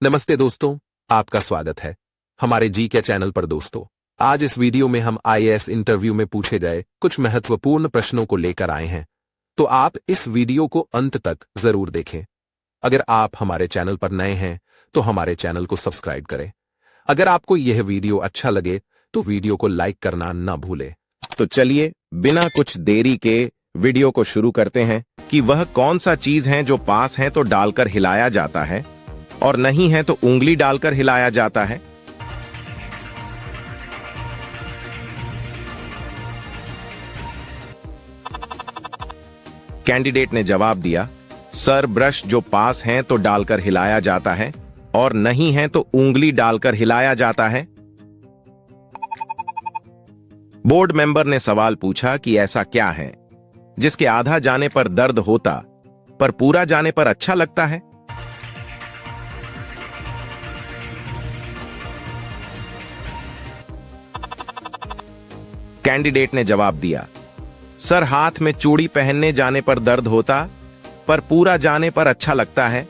नमस्ते दोस्तों, आपका स्वागत है हमारे जी के चैनल पर। दोस्तों, आज इस वीडियो में हम आईएएस इंटरव्यू में पूछे गए कुछ महत्वपूर्ण प्रश्नों को लेकर आए हैं, तो आप इस वीडियो को अंत तक जरूर देखें। अगर आप हमारे चैनल पर नए हैं तो हमारे चैनल को सब्सक्राइब करें। अगर आपको यह वीडियो अच्छा लगे तो वीडियो को लाइक करना न भूलें। तो चलिए बिना कुछ देरी के वीडियो को शुरू करते हैं कि वह कौन सा चीज है जो पास है तो डालकर हिलाया जाता है और नहीं है तो उंगली डालकर हिलाया जाता है। कैंडिडेट ने जवाब दिया, सर ब्रश जो पास है तो डालकर हिलाया जाता है और नहीं है तो उंगली डालकर हिलाया जाता है। बोर्ड मेंबर ने सवाल पूछा कि ऐसा क्या है जिसके आधा जाने पर दर्द होता पर पूरा जाने पर अच्छा लगता है। कैंडिडेट ने जवाब दिया, सर हाथ में चूड़ी पहनने जाने पर दर्द होता पर पूरा जाने पर अच्छा लगता है।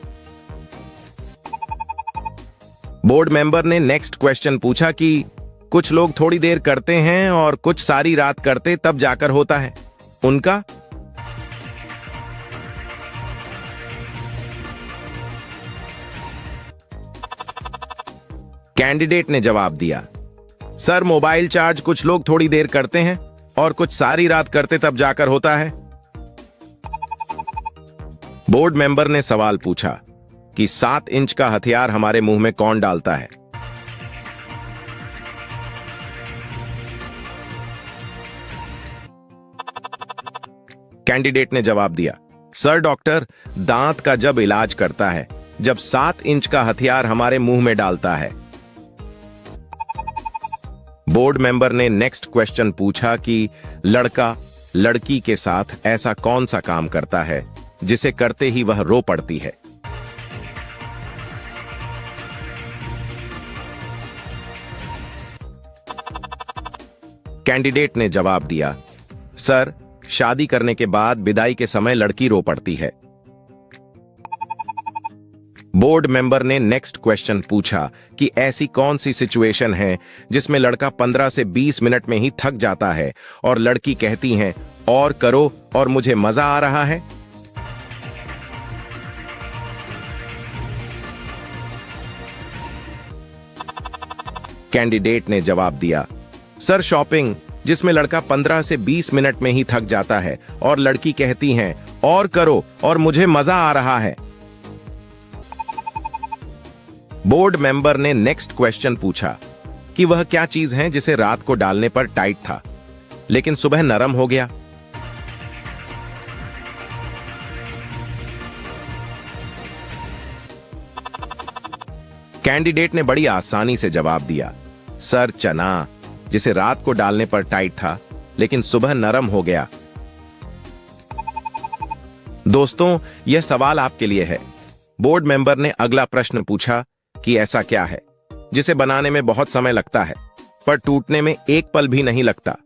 बोर्ड मेंबर ने नेक्स्ट क्वेश्चन पूछा कि कुछ लोग थोड़ी देर करते हैं और कुछ सारी रात करते तब जाकर होता है, उनका? कैंडिडेट ने जवाब दिया, सर मोबाइल चार्ज कुछ लोग थोड़ी देर करते हैं और कुछ सारी रात करते तब जाकर होता है। बोर्ड मेंबर ने सवाल पूछा कि 7 इंच का हथियार हमारे मुंह में कौन डालता है? कैंडिडेट ने जवाब दिया, सर डॉक्टर दांत का जब इलाज करता है जब 7 इंच का हथियार हमारे मुंह में डालता है। बोर्ड मेंबर ने नेक्स्ट क्वेश्चन पूछा कि लड़का लड़की के साथ ऐसा कौन सा काम करता है जिसे करते ही वह रो पड़ती है? कैंडिडेट ने जवाब दिया, सर शादी करने के बाद विदाई के समय लड़की रो पड़ती है। बोर्ड मेंबर ने नेक्स्ट क्वेश्चन पूछा कि ऐसी कौन सी सिचुएशन है जिसमें लड़का 15 से 20 मिनट में ही थक जाता है और लड़की कहती है और करो और मुझे मजा आ रहा है। कैंडिडेट ने जवाब दिया, सर शॉपिंग जिसमें लड़का 15 से 20 मिनट में ही थक जाता है और लड़की कहती है और करो और मुझे मजा आ रहा है। बोर्ड मेंबर ने नेक्स्ट क्वेश्चन पूछा कि वह क्या चीज है जिसे रात को डालने पर टाइट था लेकिन सुबह नरम हो गया। कैंडिडेट ने बड़ी आसानी से जवाब दिया, सर चना जिसे रात को डालने पर टाइट था लेकिन सुबह नरम हो गया। दोस्तों, यह सवाल आपके लिए है। बोर्ड मेंबर ने अगला प्रश्न पूछा कि ऐसा क्या है जिसे बनाने में बहुत समय लगता है पर टूटने में एक पल भी नहीं लगता?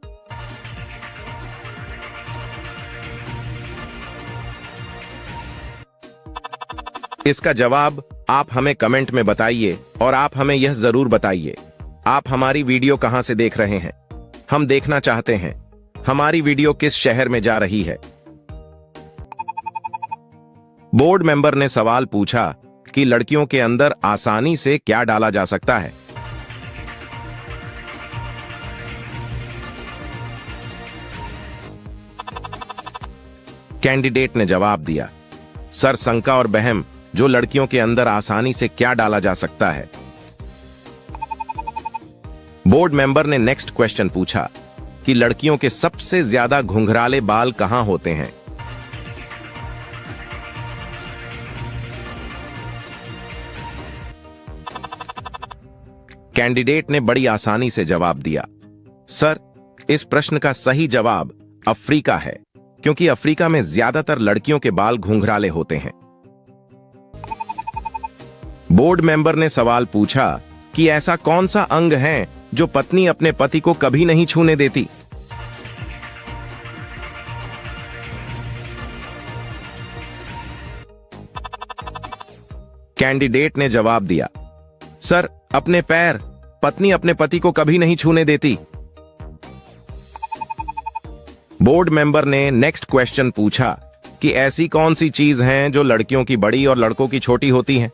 इसका जवाब आप हमें कमेंट में बताइए और आप हमें यह जरूर बताइए आप हमारी वीडियो कहां से देख रहे हैं। हम देखना चाहते हैं हमारी वीडियो किस शहर में जा रही है। बोर्ड मेंबर ने सवाल पूछा कि लड़कियों के अंदर आसानी से क्या डाला जा सकता है? कैंडिडेट ने जवाब दिया, सर शंका और बहम जो लड़कियों के अंदर आसानी से क्या डाला जा सकता है। बोर्ड मेंबर ने नेक्स्ट क्वेश्चन पूछा कि लड़कियों के सबसे ज्यादा घुंघराले बाल कहां होते हैं? कैंडिडेट ने बड़ी आसानी से जवाब दिया, सर इस प्रश्न का सही जवाब अफ्रीका है क्योंकि अफ्रीका में ज्यादातर लड़कियों के बाल घुंघराले होते हैं। बोर्ड मेंबर ने सवाल पूछा कि ऐसा कौन सा अंग है जो पत्नी अपने पति को कभी नहीं छूने देती? कैंडिडेट ने जवाब दिया, सर अपने पैर। पत्नी अपने पति को कभी नहीं छूने देती। बोर्ड मेंबर ने नेक्स्ट क्वेश्चन पूछा कि ऐसी कौन सी चीज हैं जो लड़कियों की बड़ी और लड़कों की छोटी होती हैं।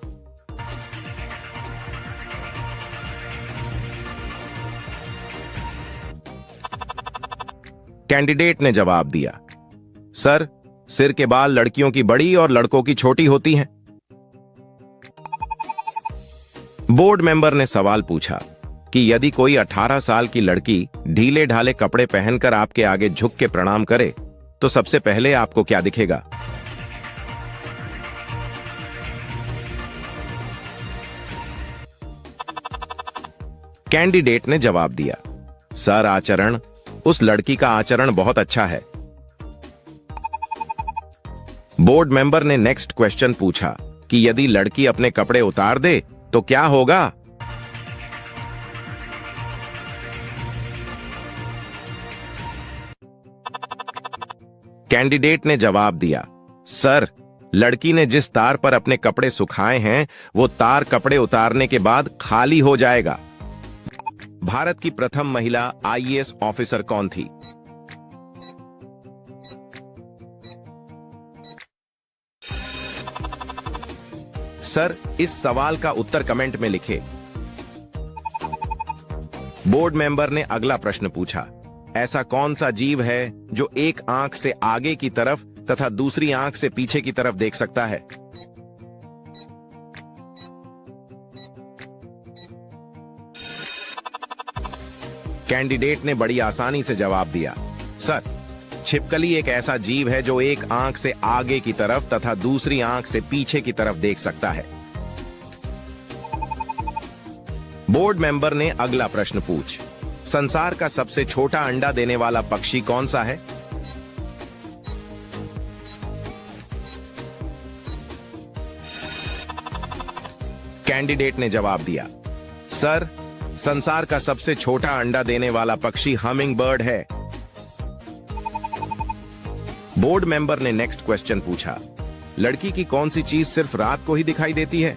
कैंडिडेट ने जवाब दिया, सर सिर के बाल लड़कियों की बड़ी और लड़कों की छोटी होती हैं। बोर्ड मेंबर ने सवाल पूछा कि यदि कोई 18 साल की लड़की ढीले ढाले कपड़े पहनकर आपके आगे झुक के प्रणाम करे तो सबसे पहले आपको क्या दिखेगा। कैंडिडेट ने जवाब दिया, सर आचरण। उस लड़की का आचरण बहुत अच्छा है। बोर्ड मेंबर ने नेक्स्ट क्वेश्चन पूछा कि यदि लड़की अपने कपड़े उतार दे तो क्या होगा। कैंडिडेट ने जवाब दिया, सर लड़की ने जिस तार पर अपने कपड़े सुखाए हैं वो तार कपड़े उतारने के बाद खाली हो जाएगा। भारत की प्रथम महिला आईएएस ऑफिसर कौन थी। सर इस सवाल का उत्तर कमेंट में लिखें। बोर्ड मेंबर ने अगला प्रश्न पूछा, ऐसा कौन सा जीव है जो एक आंख से आगे की तरफ तथा दूसरी आंख से पीछे की तरफ देख सकता है। कैंडिडेट ने बड़ी आसानी से जवाब दिया, सर छिपकली एक ऐसा जीव है जो एक आंख से आगे की तरफ तथा दूसरी आंख से पीछे की तरफ देख सकता है। बोर्ड मेंबर ने अगला प्रश्न पूछ, संसार का सबसे छोटा अंडा देने वाला पक्षी कौन सा है। कैंडिडेट ने जवाब दिया, सर संसार का सबसे छोटा अंडा देने वाला पक्षी हमिंग बर्ड है। बोर्ड मेंबर ने नेक्स्ट क्वेश्चन पूछा, लड़की की कौन सी चीज सिर्फ रात को ही दिखाई देती है।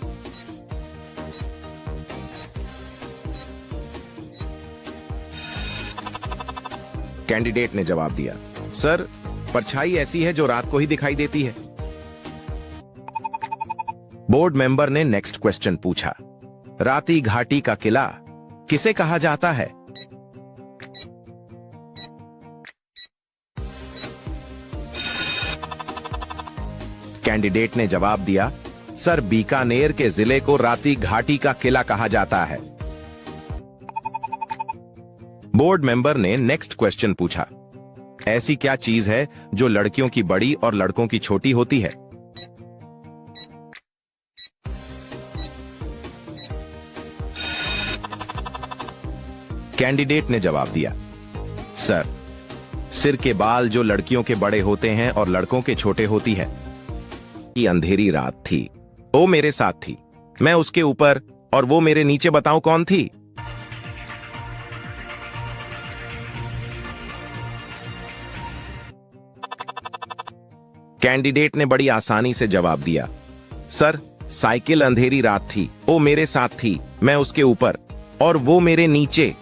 कैंडिडेट ने जवाब दिया, सर परछाई ऐसी है जो रात को ही दिखाई देती है। बोर्ड मेंबर ने नेक्स्ट क्वेश्चन पूछा, राती घाटी का किला किसे कहा जाता है। कैंडिडेट ने जवाब दिया, सर बीकानेर के जिले को राती घाटी का किला कहा जाता है। बोर्ड मेंबर ने नेक्स्ट क्वेश्चन पूछा, ऐसी क्या चीज है जो लड़कियों की बड़ी और लड़कों की छोटी होती है। कैंडिडेट ने जवाब दिया, सर सिर के बाल जो लड़कियों के बड़े होते हैं और लड़कों के छोटे होती है। ये अंधेरी रात थी, वो मेरे साथ थी, मैं उसके ऊपर और वो मेरे नीचे, बताऊं कौन थी। कैंडिडेट ने बड़ी आसानी से जवाब दिया, सर साइकिल अंधेरी रात थी, वो मेरे साथ थी, मैं उसके ऊपर और वो मेरे नीचे।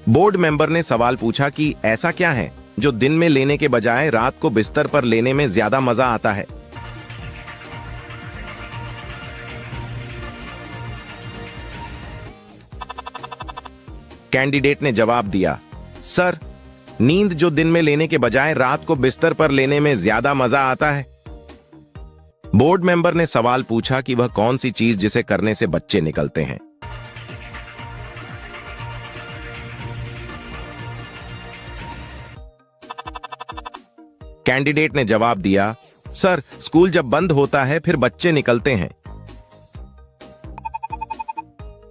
बोर्ड मेंबर ने सवाल पूछा कि ऐसा क्या है जो दिन में लेने के बजाय रात को बिस्तर पर लेने में ज्यादा मजा आता है। कैंडिडेट ने जवाब दिया, सर नींद जो दिन में लेने के बजाय रात को बिस्तर पर लेने में ज्यादा मजा आता है। बोर्ड मेंबर ने सवाल पूछा कि वह कौन सी चीज जिसे करने से बच्चे निकलते हैं। कैंडिडेट ने जवाब दिया, सर स्कूल जब बंद होता है फिर बच्चे निकलते हैं।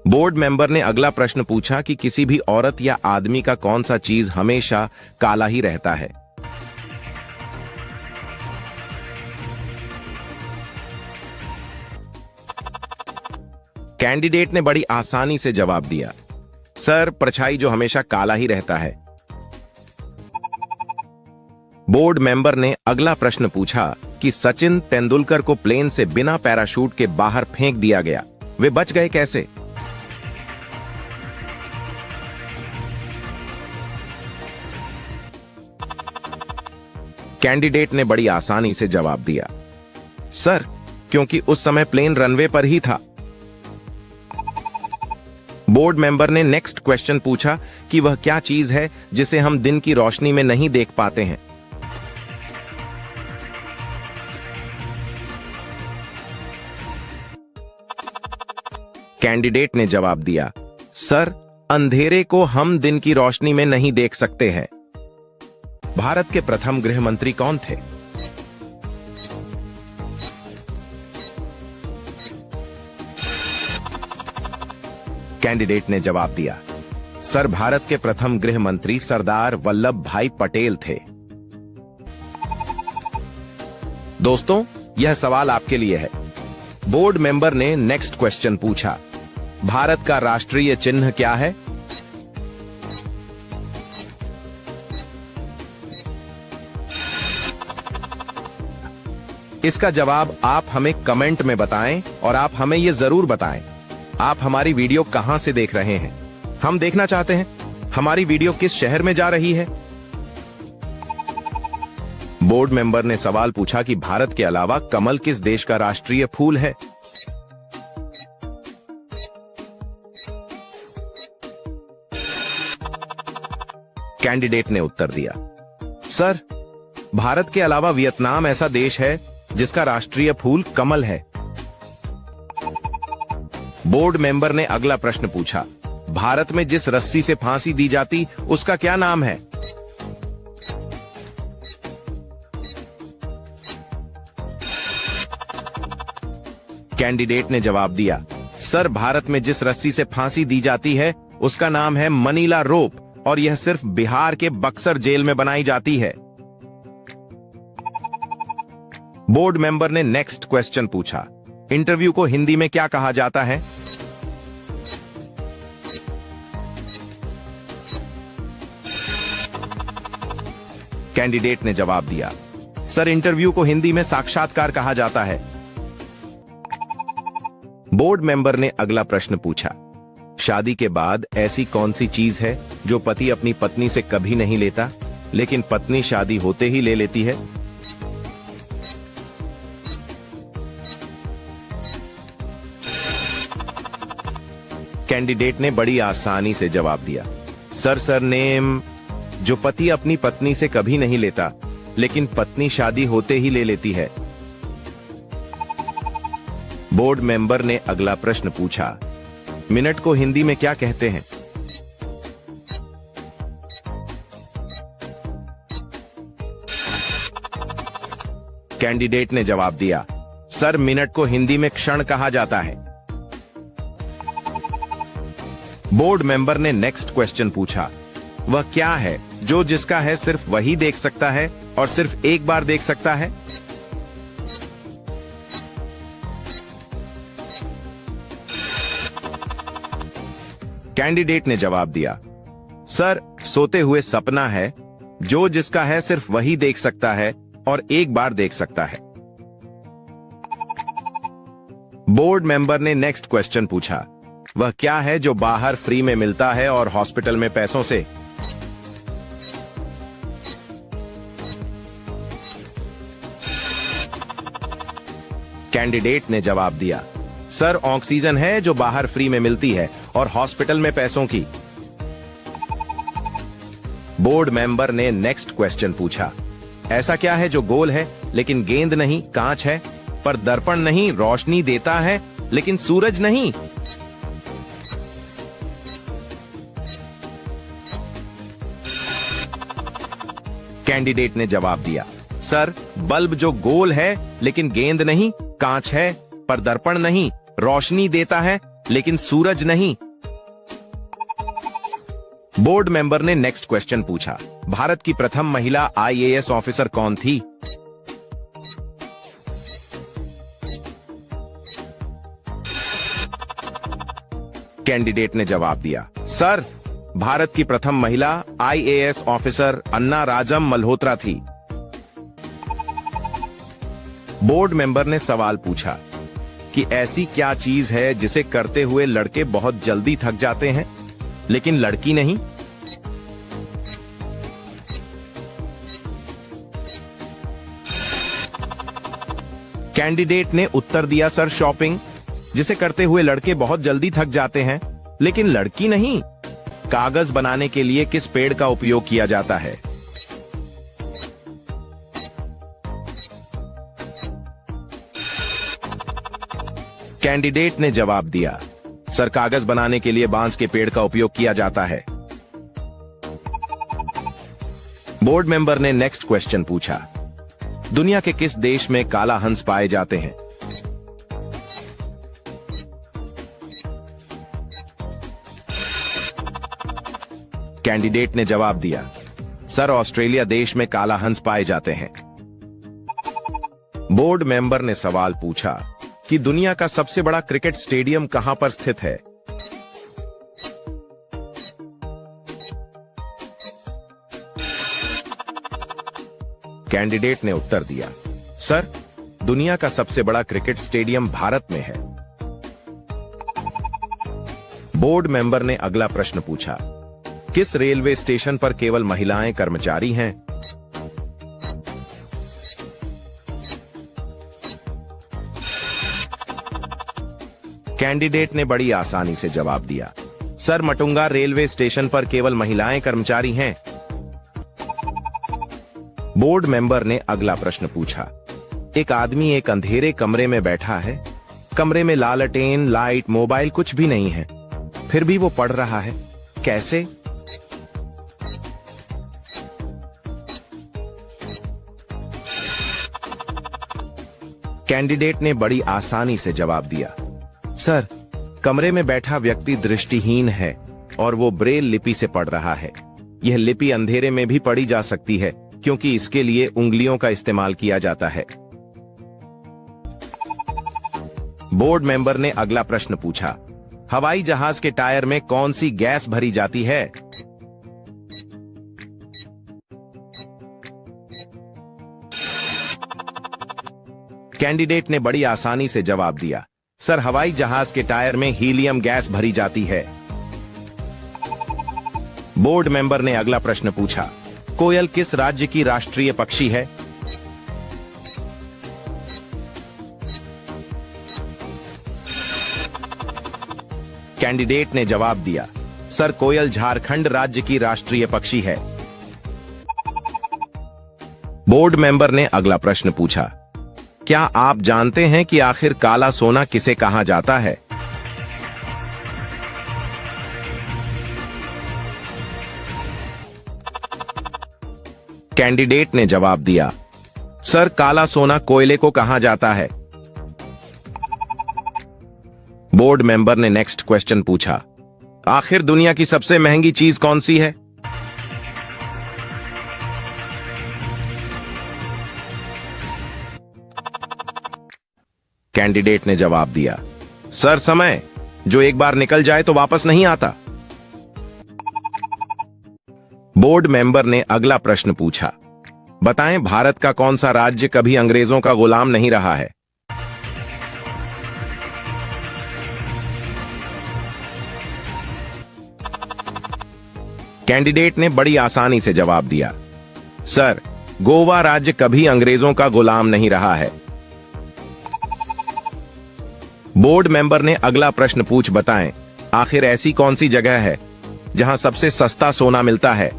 बोर्ड मेंबर ने अगला प्रश्न पूछा कि किसी भी औरत या आदमी का कौन सा चीज हमेशा काला ही रहता है। कैंडिडेट ने बड़ी आसानी से जवाब दिया, सर परछाई जो हमेशा काला ही रहता है। बोर्ड मेंबर ने अगला प्रश्न पूछा कि सचिन तेंदुलकर को प्लेन से बिना पैराशूट के बाहर फेंक दिया गया, वे बच गए कैसे? कैंडिडेट ने बड़ी आसानी से जवाब दिया, सर, क्योंकि उस समय प्लेन रनवे पर ही था। बोर्ड मेंबर ने नेक्स्ट क्वेश्चन पूछा कि वह क्या चीज है जिसे हम दिन की रोशनी में नहीं देख पाते हैं। कैंडिडेट ने जवाब दिया, सर, अंधेरे को हम दिन की रोशनी में नहीं देख सकते हैं। भारत के प्रथम गृह मंत्री कौन थे? कैंडिडेट ने जवाब दिया, सर, भारत के प्रथम गृह मंत्री सरदार वल्लभ भाई पटेल थे। दोस्तों, यह सवाल आपके लिए है। बोर्ड मेंबर ने नेक्स्ट क्वेश्चन पूछा, भारत का राष्ट्रीय चिन्ह क्या है? इसका जवाब आप हमें कमेंट में बताएं और आप हमें यह जरूर बताएं, आप हमारी वीडियो कहां से देख रहे हैं। हम देखना चाहते हैं हमारी वीडियो किस शहर में जा रही है। बोर्ड मेंबर ने सवाल पूछा कि भारत के अलावा कमल किस देश का राष्ट्रीय फूल है? कैंडिडेट ने उत्तर दिया, सर, भारत के अलावा वियतनाम ऐसा देश है जिसका राष्ट्रीय फूल कमल है। बोर्ड मेंबर ने अगला प्रश्न पूछा, भारत में जिस रस्सी से फांसी दी जाती उसका क्या नाम है? कैंडिडेट ने जवाब दिया, सर, भारत में जिस रस्सी से फांसी दी जाती है उसका नाम है मनीला रोप और यह सिर्फ बिहार के बक्सर जेल में बनाई जाती है। बोर्ड मेंबर ने नेक्स्ट क्वेश्चन पूछा, इंटरव्यू को हिंदी में क्या कहा जाता है? कैंडिडेट ने जवाब दिया, सर, इंटरव्यू को हिंदी में साक्षात्कार कहा जाता है। बोर्ड मेंबर ने अगला प्रश्न पूछा, शादी के बाद ऐसी कौन सी चीज है जो पति अपनी पत्नी से कभी नहीं लेता लेकिन पत्नी शादी होते ही ले लेती है? कैंडिडेट ने बड़ी आसानी से जवाब दिया, सर, सरनेम, जो पति अपनी पत्नी से कभी नहीं लेता लेकिन पत्नी शादी होते ही ले लेती है। बोर्ड मेंबर ने अगला प्रश्न पूछा, मिनट को हिंदी में क्या कहते हैं? कैंडिडेट ने जवाब दिया, सर, मिनट को हिंदी में क्षण कहा जाता है। बोर्ड मेंबर ने नेक्स्ट क्वेश्चन पूछा, वह क्या है जो जिसका है सिर्फ वही देख सकता है और सिर्फ एक बार देख सकता है? कैंडिडेट ने जवाब दिया, सर, सोते हुए सपना है, जो जिसका है सिर्फ वही देख सकता है और एक बार देख सकता है। बोर्ड मेंबर ने नेक्स्ट क्वेश्चन पूछा, वह क्या है जो बाहर फ्री में मिलता है और हॉस्पिटल में पैसों से? कैंडिडेट ने जवाब दिया, सर, ऑक्सीजन है जो बाहर फ्री में मिलती है और हॉस्पिटल में पैसों की। बोर्ड मेंबर ने नेक्स्ट क्वेश्चन पूछा, ऐसा क्या है जो गोल है लेकिन गेंद नहीं, कांच है पर दर्पण नहीं, रोशनी देता है लेकिन सूरज नहीं? कैंडिडेट ने जवाब दिया, सर, बल्ब जो गोल है लेकिन गेंद नहीं, कांच है पर दर्पण नहीं, रोशनी देता है लेकिन सूरज नहीं। बोर्ड मेंबर ने नेक्स्ट क्वेश्चन पूछा, भारत की प्रथम महिला आईएएस ऑफिसर कौन थी? कैंडिडेट ने जवाब दिया, सर, भारत की प्रथम महिला आईएएस ऑफिसर अन्ना राजम मल्होत्रा थी। बोर्ड मेंबर ने सवाल पूछा कि ऐसी क्या चीज है जिसे करते हुए लड़के बहुत जल्दी थक जाते हैं लेकिन लड़की नहीं। कैंडिडेट ने उत्तर दिया, सर शॉपिंग, जिसे करते हुए लड़के बहुत जल्दी थक जाते हैं लेकिन लड़की नहीं। कागज बनाने के लिए किस पेड़ का उपयोग किया जाता है? कैंडिडेट ने जवाब दिया, सर कागज बनाने के लिए बांस के पेड़ का उपयोग किया जाता है। बोर्ड मेंबर ने नेक्स्ट क्वेश्चन पूछा, दुनिया के किस देश में काला हंस पाए जाते हैं? कैंडिडेट ने जवाब दिया, सर ऑस्ट्रेलिया देश में काला हंस पाए जाते हैं। बोर्ड मेंबर ने सवाल पूछा कि दुनिया का सबसे बड़ा क्रिकेट स्टेडियम कहां पर स्थित है? कैंडिडेट ने उत्तर दिया, सर दुनिया का सबसे बड़ा क्रिकेट स्टेडियम भारत में है। बोर्ड मेंबर ने अगला प्रश्न पूछा, किस रेलवे स्टेशन पर केवल महिलाएं कर्मचारी हैं? कैंडिडेट ने बड़ी आसानी से जवाब दिया, सर मटुंगा रेलवे स्टेशन पर केवल महिलाएं कर्मचारी हैं। बोर्ड मेंबर ने अगला प्रश्न पूछा, एक आदमी एक अंधेरे कमरे में बैठा है, कमरे में लालटेन, लाइट, मोबाइल कुछ भी नहीं है, फिर भी वो पढ़ रहा है, कैसे? कैंडिडेट ने बड़ी आसानी से जवाब दिया, सर कमरे में बैठा व्यक्ति दृष्टिहीन है और वो ब्रेल लिपि से पढ़ रहा है। यह लिपि अंधेरे में भी पढ़ी जा सकती है क्योंकि इसके लिए उंगलियों का इस्तेमाल किया जाता है। बोर्ड मेंबर ने अगला प्रश्न पूछा, हवाई जहाज के टायर में कौन सी गैस भरी जाती है? कैंडिडेट ने बड़ी आसानी से जवाब दिया, सर हवाई जहाज के टायर में हीलियम गैस भरी जाती है। बोर्ड मेंबर ने अगला प्रश्न पूछा, कोयल किस राज्य की राष्ट्रीय पक्षी है? कैंडिडेट ने जवाब दिया, सर कोयल झारखंड राज्य की राष्ट्रीय पक्षी है। बोर्ड मेंबर ने अगला प्रश्न पूछा, क्या आप जानते हैं कि आखिर काला सोना किसे कहा जाता है? कैंडिडेट ने जवाब दिया, सर काला सोना कोयले को कहा जाता है। बोर्ड मेंबर ने नेक्स्ट क्वेश्चन पूछा, आखिर दुनिया की सबसे महंगी चीज कौन सी है? कैंडिडेट ने जवाब दिया, सर समय, जो एक बार निकल जाए तो वापस नहीं आता। बोर्ड मेंबर ने अगला प्रश्न पूछा, बताएं भारत का कौन सा राज्य कभी अंग्रेजों का गुलाम नहीं रहा है? कैंडिडेट ने बड़ी आसानी से जवाब दिया, सर गोवा राज्य कभी अंग्रेजों का गुलाम नहीं रहा है। बोर्ड मेंबर ने अगला प्रश्न पूछ, बताएं आखिर ऐसी कौन सी जगह है जहां सबसे सस्ता सोना मिलता है?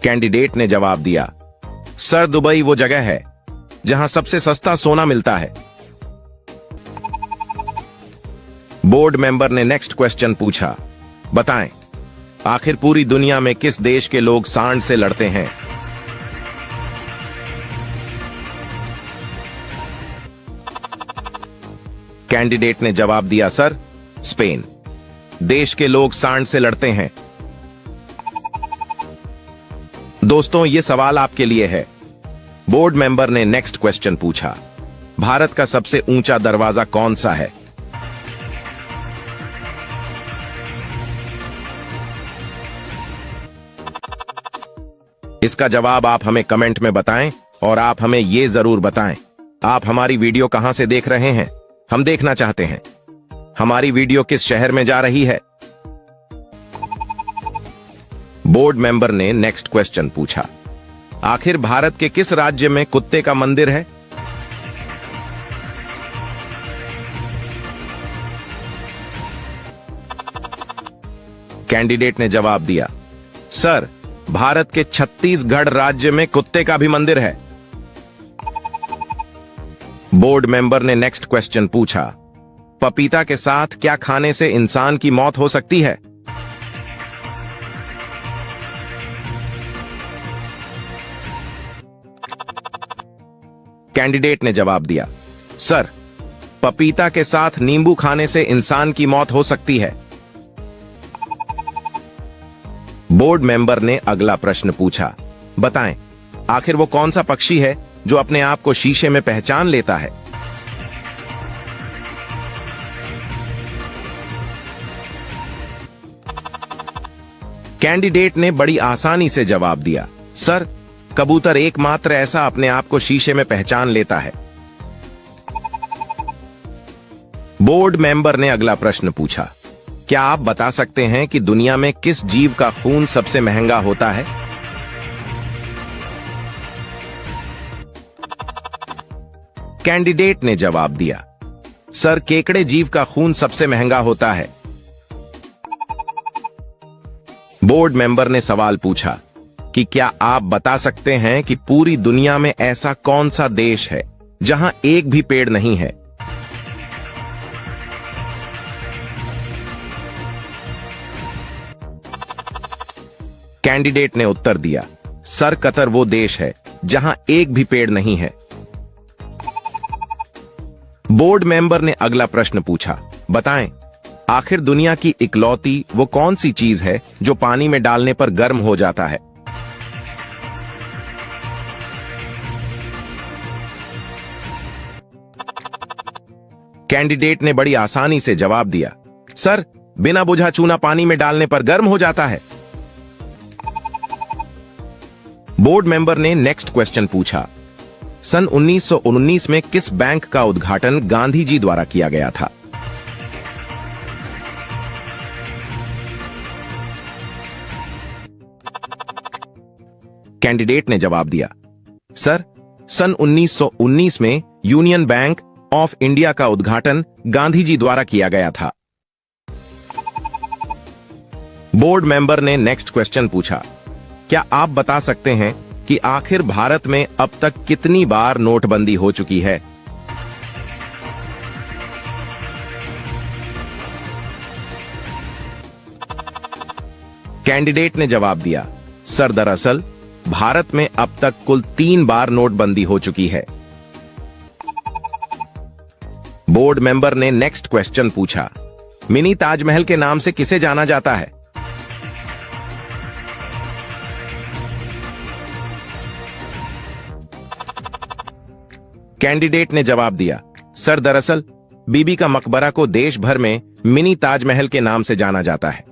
कैंडिडेट ने जवाब दिया, सर दुबई वो जगह है जहां सबसे सस्ता सोना मिलता है। बोर्ड मेंबर ने नेक्स्ट क्वेश्चन पूछा, बताएं आखिर पूरी दुनिया में किस देश के लोग सांड से लड़ते हैं? कैंडिडेट ने जवाब दिया, सर स्पेन देश के लोग सांड से लड़ते हैं। दोस्तों ये सवाल आपके लिए है। बोर्ड मेंबर ने नेक्स्ट क्वेश्चन पूछा, भारत का सबसे ऊंचा दरवाजा कौन सा है? इसका जवाब आप हमें कमेंट में बताएं और आप हमें ये जरूर बताएं, आप हमारी वीडियो कहां से देख रहे हैं। हम देखना चाहते हैं हमारी वीडियो किस शहर में जा रही है। बोर्ड मेंबर ने नेक्स्ट क्वेश्चन पूछा, आखिर भारत के किस राज्य में कुत्ते का मंदिर है। कैंडिडेट ने जवाब दिया, सर भारत के छत्तीसगढ़ राज्य में कुत्ते का भी मंदिर है। बोर्ड मेंबर ने नेक्स्ट क्वेश्चन पूछा, पपीता के साथ क्या खाने से इंसान की मौत हो सकती है। कैंडिडेट ने जवाब दिया, सर पपीता के साथ नींबू खाने से इंसान की मौत हो सकती है। बोर्ड मेंबर ने अगला प्रश्न पूछा, बताएं आखिर वो कौन सा पक्षी है जो अपने आप को शीशे में पहचान लेता है। कैंडिडेट ने बड़ी आसानी से जवाब दिया, सर कबूतर एकमात्र ऐसा अपने आप को शीशे में पहचान लेता है। बोर्ड मेंबर ने अगला प्रश्न पूछा, क्या आप बता सकते हैं कि दुनिया में किस जीव का खून सबसे महंगा होता है। कैंडिडेट ने जवाब दिया, सर केकड़े जीव का खून सबसे महंगा होता है। बोर्ड मेंबर ने सवाल पूछा कि क्या आप बता सकते हैं कि पूरी दुनिया में ऐसा कौन सा देश है जहां एक भी पेड़ नहीं है। कैंडिडेट ने उत्तर दिया, सर कतर वो देश है जहां एक भी पेड़ नहीं है। बोर्ड मेंबर ने अगला प्रश्न पूछा, बताएं आखिर दुनिया की इकलौती वो कौन सी चीज है जो पानी में डालने पर गर्म हो जाता है। कैंडिडेट ने बड़ी आसानी से जवाब दिया, सर बिना बुझा चूना पानी में डालने पर गर्म हो जाता है। बोर्ड मेंबर ने नेक्स्ट क्वेश्चन पूछा, सन 1919 में किस बैंक का उद्घाटन गांधी जी द्वारा किया गया था। कैंडिडेट ने जवाब दिया, सर सन 1919 में यूनियन बैंक ऑफ इंडिया का उद्घाटन गांधी जी द्वारा किया गया था। बोर्ड मेंबर ने नेक्स्ट क्वेश्चन पूछा, क्या आप बता सकते हैं कि आखिर भारत में अब तक कितनी बार नोटबंदी हो चुकी है। कैंडिडेट ने जवाब दिया, सर दरअसल भारत में अब तक कुल 3 बार नोटबंदी हो चुकी है। बोर्ड मेंबर ने नेक्स्ट क्वेश्चन पूछा, मिनी ताजमहल के नाम से किसे जाना जाता है। कैंडिडेट ने जवाब दिया, सर दरअसल बीबी का मकबरा को देश भर में मिनी ताजमहल के नाम से जाना जाता है।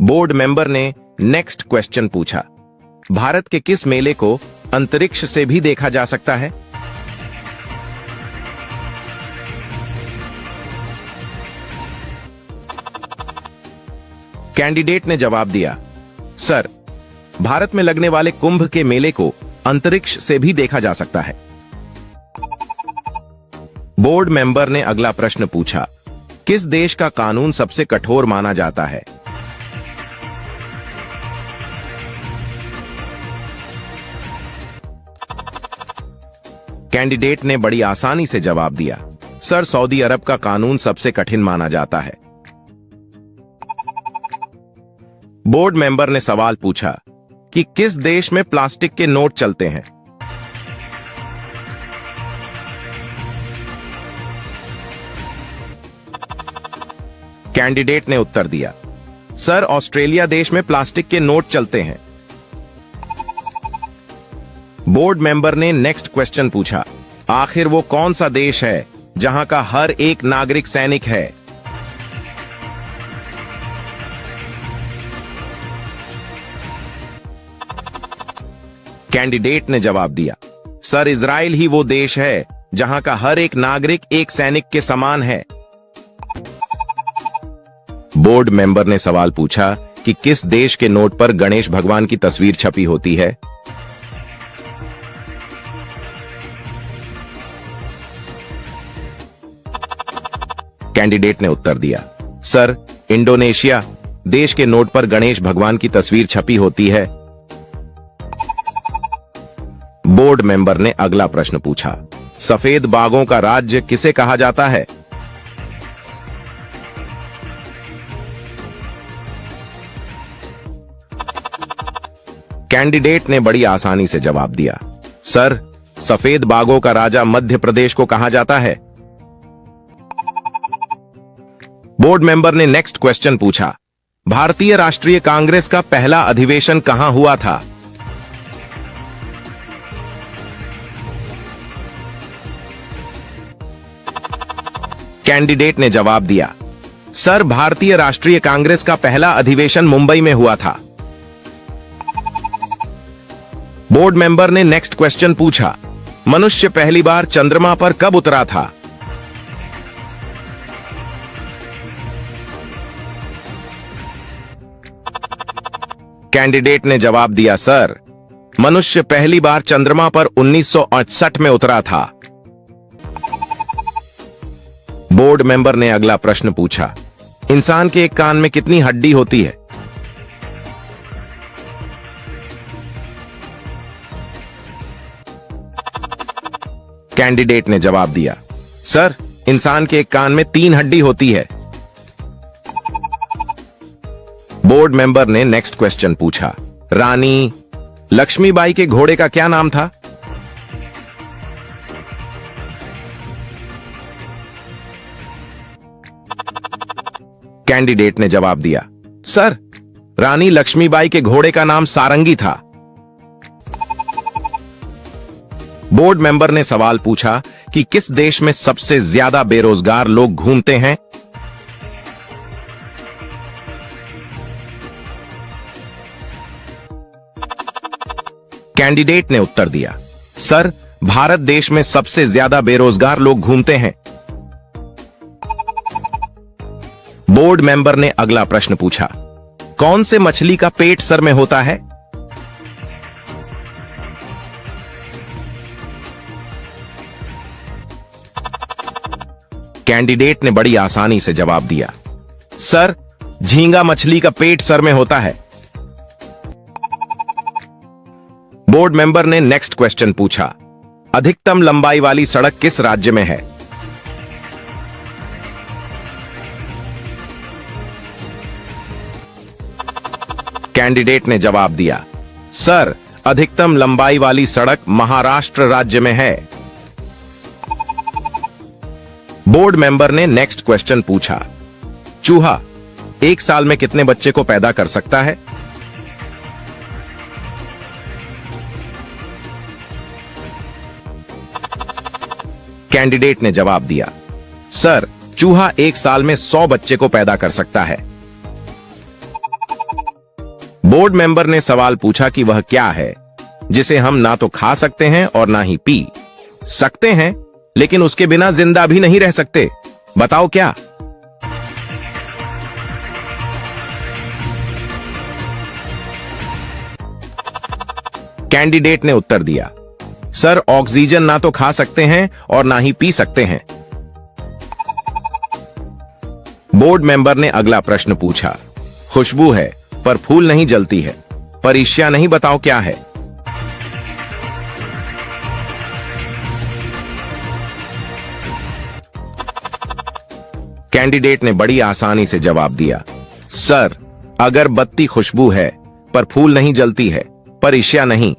बोर्ड मेंबर ने नेक्स्ट क्वेश्चन पूछा, भारत के किस मेले को अंतरिक्ष से भी देखा जा सकता है। कैंडिडेट ने जवाब दिया, सर भारत में लगने वाले कुंभ के मेले को अंतरिक्ष से भी देखा जा सकता है। बोर्ड मेंबर ने अगला प्रश्न पूछा, किस देश का कानून सबसे कठोर माना जाता है। कैंडिडेट ने बड़ी आसानी से जवाब दिया, सर सऊदी अरब का कानून सबसे कठिन माना जाता है। बोर्ड मेंबर ने सवाल पूछा कि किस देश में प्लास्टिक के नोट चलते हैं। कैंडिडेट ने उत्तर दिया, सर ऑस्ट्रेलिया देश में प्लास्टिक के नोट चलते हैं। बोर्ड मेंबर ने नेक्स्ट क्वेश्चन पूछा, आखिर वो कौन सा देश है जहां का हर एक नागरिक सैनिक है। कैंडिडेट ने जवाब दिया, सर इजराइल ही वो देश है जहां का हर एक नागरिक एक सैनिक के समान है। बोर्ड मेंबर ने सवाल पूछा कि किस देश के नोट पर गणेश भगवान की तस्वीर छपी होती है। कैंडिडेट ने उत्तर दिया, सर इंडोनेशिया देश के नोट पर गणेश भगवान की तस्वीर छपी होती है। बोर्ड मेंबर ने अगला प्रश्न पूछा, सफेद बागों का राज्य किसे कहा जाता है? कैंडिडेट ने बड़ी आसानी से जवाब दिया, सर सफेद बागों का राजा मध्य प्रदेश को कहा जाता है। बोर्ड मेंबर ने नेक्स्ट क्वेश्चन पूछा, भारतीय राष्ट्रीय कांग्रेस का पहला अधिवेशन कहां हुआ था? कैंडिडेट ने जवाब दिया, सर भारतीय राष्ट्रीय कांग्रेस का पहला अधिवेशन मुंबई में हुआ था। बोर्ड मेंबर ने नेक्स्ट क्वेश्चन पूछा, मनुष्य पहली बार चंद्रमा पर कब उतरा था? कैंडिडेट ने जवाब दिया, सर मनुष्य पहली बार चंद्रमा पर 1968 में उतरा था। बोर्ड मेंबर ने अगला प्रश्न पूछा, इंसान के एक कान में कितनी हड्डी होती है? कैंडिडेट ने जवाब दिया, सर इंसान के एक कान में 3 हड्डी होती है। बोर्ड मेंबर ने नेक्स्ट क्वेश्चन पूछा, रानी लक्ष्मीबाई के घोड़े का क्या नाम था? कैंडिडेट ने जवाब दिया, सर रानी लक्ष्मीबाई के घोड़े का नाम सारंगी था। बोर्ड मेंबर ने सवाल पूछा कि किस देश में सबसे ज्यादा बेरोजगार लोग घूमते हैं? कैंडिडेट ने उत्तर दिया, सर भारत देश में सबसे ज्यादा बेरोजगार लोग घूमते हैं। बोर्ड मेंबर ने अगला प्रश्न पूछा, कौन से मछली का पेट सर में होता है? कैंडिडेट ने बड़ी आसानी से जवाब दिया, सर झींगा मछली का पेट सर में होता है। बोर्ड मेंबर ने नेक्स्ट क्वेश्चन पूछा, अधिकतम लंबाई वाली सड़क किस राज्य में है? कैंडिडेट ने जवाब दिया, सर अधिकतम लंबाई वाली सड़क महाराष्ट्र राज्य में है। बोर्ड मेंबर ने नेक्स्ट क्वेश्चन पूछा, चूहा एक साल में कितने बच्चे को पैदा कर सकता है? कैंडिडेट ने जवाब दिया, सर चूहा एक साल में 100 बच्चे को पैदा कर सकता है। बोर्ड मेंबर ने सवाल पूछा कि वह क्या है जिसे हम ना तो खा सकते हैं और ना ही पी सकते हैं, लेकिन उसके बिना जिंदा भी नहीं रह सकते, बताओ क्या? कैंडिडेट ने उत्तर दिया, सर ऑक्सीजन ना तो खा सकते हैं और ना ही पी सकते हैं। बोर्ड मेंबर ने अगला प्रश्न पूछा, खुशबू है पर फूल नहीं जलती है, परिष्या नहीं, बताओ क्या है? कैंडिडेट ने बड़ी आसानी से जवाब दिया, सर अगरबत्ती खुशबू है पर फूल नहीं जलती है, परिष्या नहीं।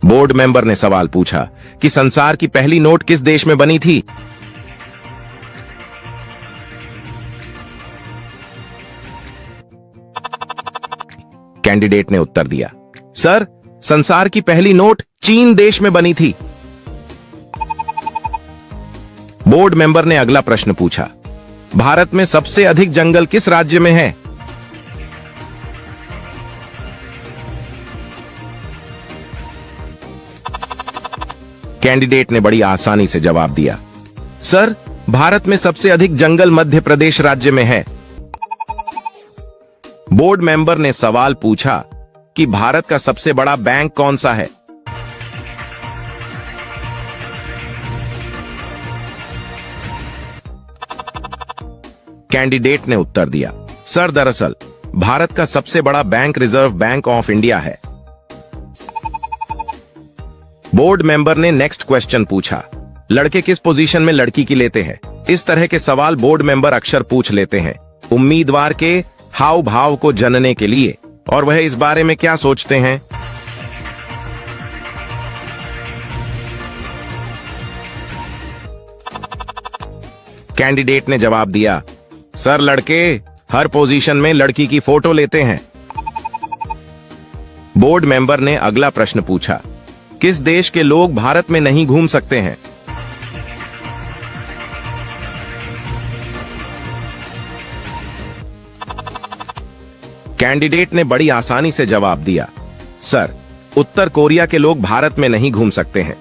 बोर्ड मेंबर ने सवाल पूछा कि संसार की पहली नोट किस देश में बनी थी? कैंडिडेट ने उत्तर दिया, सर संसार की पहली नोट चीन देश में बनी थी। बोर्ड मेंबर ने अगला प्रश्न पूछा, भारत में सबसे अधिक जंगल किस राज्य में है? कैंडिडेट ने बड़ी आसानी से जवाब दिया, सर भारत में सबसे अधिक जंगल मध्य प्रदेश राज्य में है। बोर्ड मेंबर ने सवाल पूछा कि भारत का सबसे बड़ा बैंक कौन सा है। कैंडिडेट ने उत्तर दिया, सर दरअसल भारत का सबसे बड़ा bank reserve bank of India है। बोर्ड मेंबर ने नेक्स्ट क्वेश्चन पूछा, लड़के किस पोजीशन में लड़की की लेते हैं। इस तरह के सवाल बोर्ड मेंबर अक्सर पूछ लेते हैं उम्मीदवार के हाव भाव को जानने के लिए, और वह इस बारे में क्या सोचते हैं। कैंडिडेट ने जवाब दिया, सर लड़के हर पोजीशन में लड़की की फोटो लेते हैं। बोर्ड मेंबर ने अगला प्रश्न पूछा, किस देश के लोग भारत में नहीं घूम सकते हैं। कैंडिडेट ने बड़ी आसानी से जवाब दिया, सर उत्तर कोरिया के लोग भारत में नहीं घूम सकते हैं।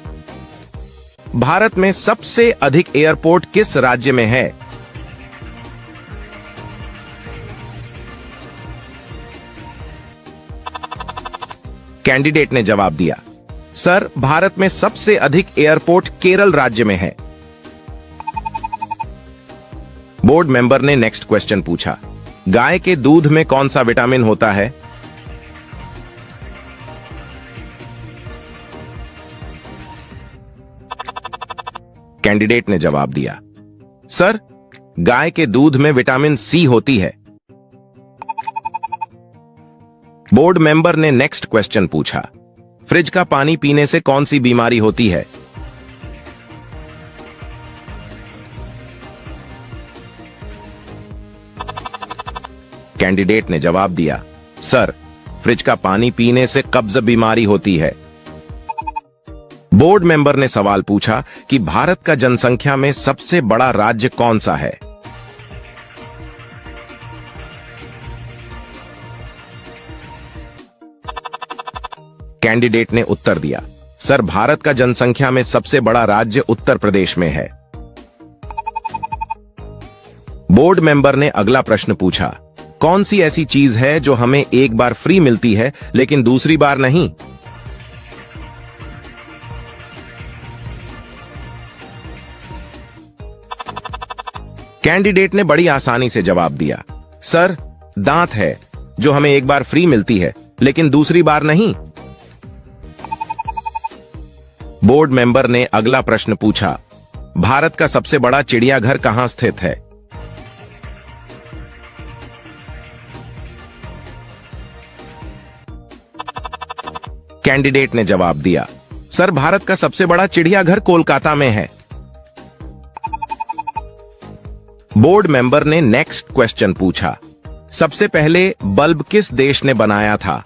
भारत में सबसे अधिक एयरपोर्ट किस राज्य में है। कैंडिडेट ने जवाब दिया, सर भारत में सबसे अधिक एयरपोर्ट केरल राज्य में है। बोर्ड मेंबर ने नेक्स्ट क्वेश्चन पूछा, गाय के दूध में कौन सा विटामिन होता है। कैंडिडेट ने जवाब दिया, सर गाय के दूध में विटामिन सी होती है। बोर्ड मेंबर ने नेक्स्ट क्वेश्चन पूछा, फ्रिज का पानी पीने से कौन सी बीमारी होती है। कैंडिडेट ने जवाब दिया, सर फ्रिज का पानी पीने से कब्ज बीमारी होती है। बोर्ड मेंबर ने सवाल पूछा कि भारत का जनसंख्या में सबसे बड़ा राज्य कौन सा है। कैंडिडेट ने उत्तर दिया, सर भारत का जनसंख्या में सबसे बड़ा राज्य उत्तर प्रदेश में है। बोर्ड मेंबर ने अगला प्रश्न पूछा, कौन सी ऐसी चीज है जो हमें एक बार फ्री मिलती है लेकिन दूसरी बार नहीं। कैंडिडेट ने बड़ी आसानी से जवाब दिया, सर दांत है जो हमें एक बार फ्री मिलती है लेकिन दूसरी बार नहीं। बोर्ड मेंबर ने अगला प्रश्न पूछा, भारत का सबसे बड़ा चिड़ियाघर कहां स्थित है। कैंडिडेट ने जवाब दिया, सर भारत का सबसे बड़ा चिड़ियाघर कोलकाता में है। बोर्ड मेंबर ने नेक्स्ट क्वेश्चन पूछा, सबसे पहले बल्ब किस देश ने बनाया था।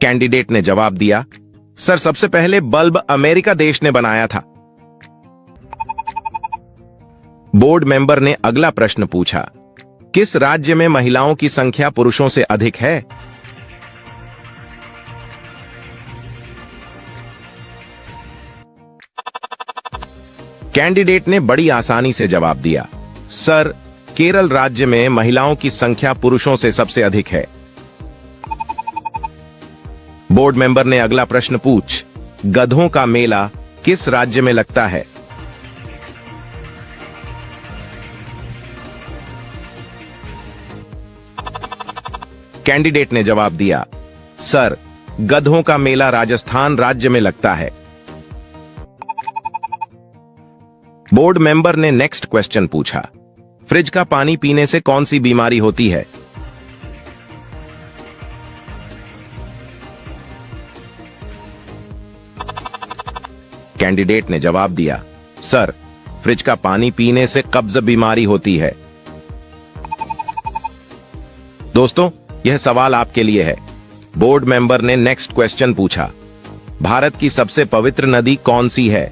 कैंडिडेट ने जवाब दिया, सर सबसे पहले बल्ब अमेरिका देश ने बनाया था। बोर्ड मेंबर ने अगला प्रश्न पूछा, किस राज्य में महिलाओं की संख्या पुरुषों से अधिक है। कैंडिडेट ने बड़ी आसानी से जवाब दिया, सर केरल राज्य में महिलाओं की संख्या पुरुषों से सबसे अधिक है। बोर्ड मेंबर ने अगला प्रश्न पूछ, गधों का मेला किस राज्य में लगता है। कैंडिडेट ने जवाब दिया, सर गधों का मेला राजस्थान राज्य में लगता है। बोर्ड मेंबर ने नेक्स्ट क्वेश्चन पूछा, फ्रिज का पानी पीने से कौन सी बीमारी होती है। कैंडिडेट ने जवाब दिया, सर फ्रिज का पानी पीने से कब्ज बीमारी होती है। दोस्तों यह सवाल आपके लिए है। बोर्ड मेंबर ने नेक्स्ट क्वेश्चन पूछा, भारत की सबसे पवित्र नदी कौन सी है।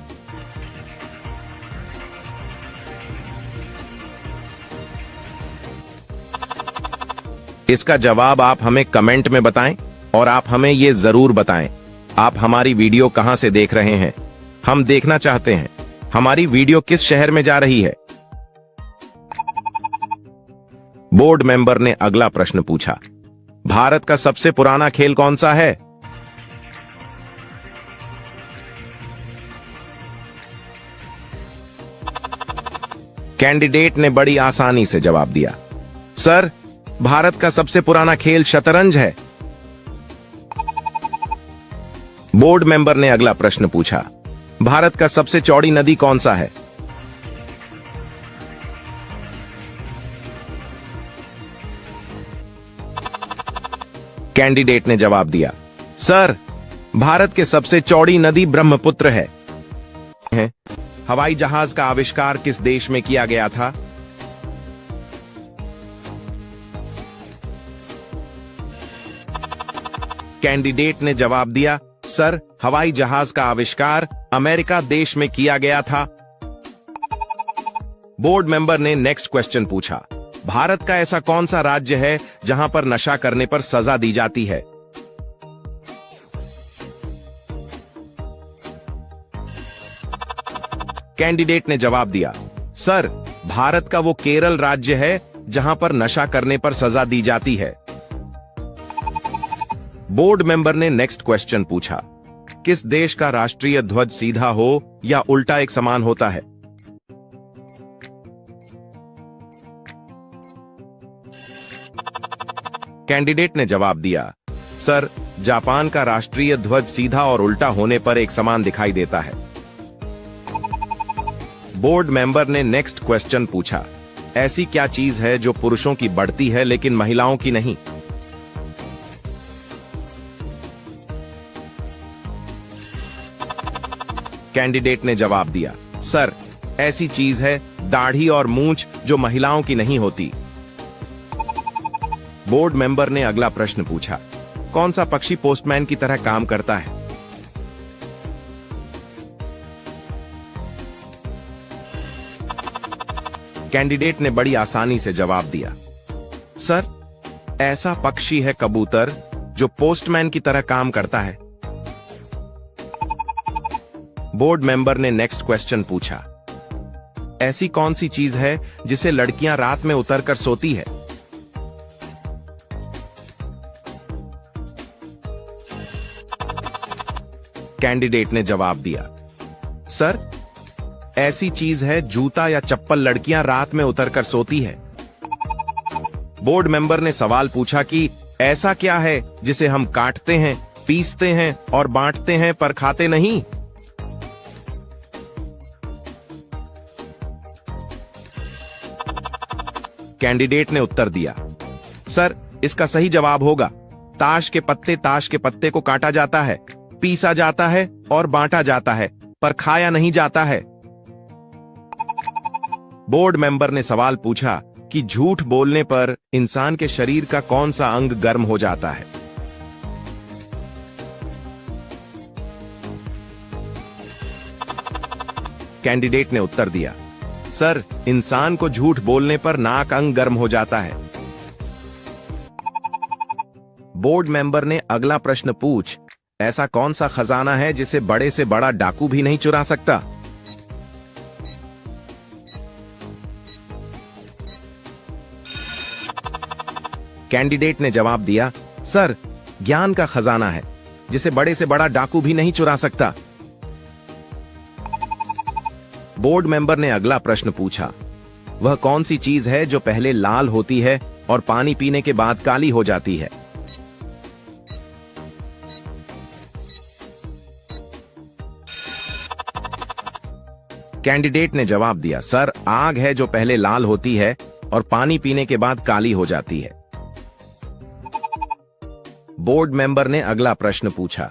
इसका जवाब आप हमें कमेंट में बताएं और आप हमें ये जरूर बताएं आप हमारी वीडियो कहां से देख रहे हैं। हम देखना चाहते हैं हमारी वीडियो किस शहर में जा रही है। बोर्ड मेंबर ने अगला प्रश्न पूछा, भारत का सबसे पुराना खेल कौन सा है? कैंडिडेट ने बड़ी आसानी से जवाब दिया, सर, भारत का सबसे पुराना खेल शतरंज है। बोर्ड मेंबर ने अगला प्रश्न पूछा, भारत का सबसे चौड़ी नदी कौन सा है? कैंडिडेट ने जवाब दिया, सर, भारत के सबसे चौड़ी नदी ब्रह्मपुत्र है। हवाई जहाज का आविष्कार किस देश में किया गया था? कैंडिडेट ने जवाब दिया, सर, हवाई जहाज का आविष्कार अमेरिका देश में किया गया था। बोर्ड मेंबर ने नेक्स्ट क्वेश्चन पूछा, भारत का ऐसा कौन सा राज्य है जहां पर नशा करने पर सजा दी जाती है? कैंडिडेट ने जवाब दिया, सर, भारत का वो केरल राज्य है जहां पर नशा करने पर सजा दी जाती है। बोर्ड मेंबर ने नेक्स्ट क्वेश्चन पूछा, किस देश का राष्ट्रीय ध्वज सीधा हो या उल्टा एक समान होता है? कैंडिडेट ने जवाब दिया, सर, जापान का राष्ट्रीय ध्वज सीधा और उल्टा होने पर एक समान दिखाई देता है। बोर्ड मेंबर ने नेक्स्ट क्वेश्चन पूछा, ऐसी क्या चीज है जो पुरुषों की बढ़ती है लेकिन महिलाओं की नहीं? कैंडिडेट ने जवाब दिया, सर, ऐसी चीज है दाढ़ी और मूंछ जो महिलाओं की नहीं होती। बोर्ड मेंबर ने अगला प्रश्न पूछा, कौन सा पक्षी पोस्टमैन की तरह काम करता है? कैंडिडेट ने बड़ी आसानी से जवाब दिया, सर, ऐसा पक्षी है कबूतर जो पोस्टमैन की तरह काम करता है। बोर्ड मेंबर ने नेक्स्ट क्वेश्चन पूछा, ऐसी कौन सी चीज है जिसे लड़कियां रात में उतरकर सोती है? कैंडिडेट ने जवाब दिया, सर, ऐसी चीज है जूता या चप्पल लड़कियां रात में उतरकर सोती है। बोर्ड मेंबर ने सवाल पूछा कि ऐसा क्या है जिसे हम काटते हैं, पीसते हैं और बांटते हैं पर खाते नहीं? कैंडिडेट ने उत्तर दिया, सर, इसका सही जवाब होगा ताश के पत्ते को काटा जाता है, पीसा जाता है और बांटा जाता है पर खाया नहीं जाता है। बोर्ड मेंबर ने सवाल पूछा कि झूठ बोलने पर इंसान के शरीर का कौन सा अंग गर्म हो जाता है? कैंडिडेट ने उत्तर दिया, सर, इंसान को झूठ बोलने पर नाक अंग गर्म हो जाता है। बोर्ड मेंबर ने अगला प्रश्न पूछ, ऐसा कौन सा खजाना है जिसे बड़े से बड़ा डाकू भी नहीं चुरा सकता? कैंडिडेट ने जवाब दिया, सर, ज्ञान का खजाना है जिसे बड़े से बड़ा डाकू भी नहीं चुरा सकता। बोर्ड मेंबर ने अगला प्रश्न पूछा, वह कौन सी चीज है जो पहले लाल होती है और पानी पीने के बाद काली हो जाती है? कैंडिडेट ने जवाब दिया, सर, आग है जो पहले लाल होती है और पानी पीने के बाद काली हो जाती है। बोर्ड मेंबर ने अगला प्रश्न पूछा,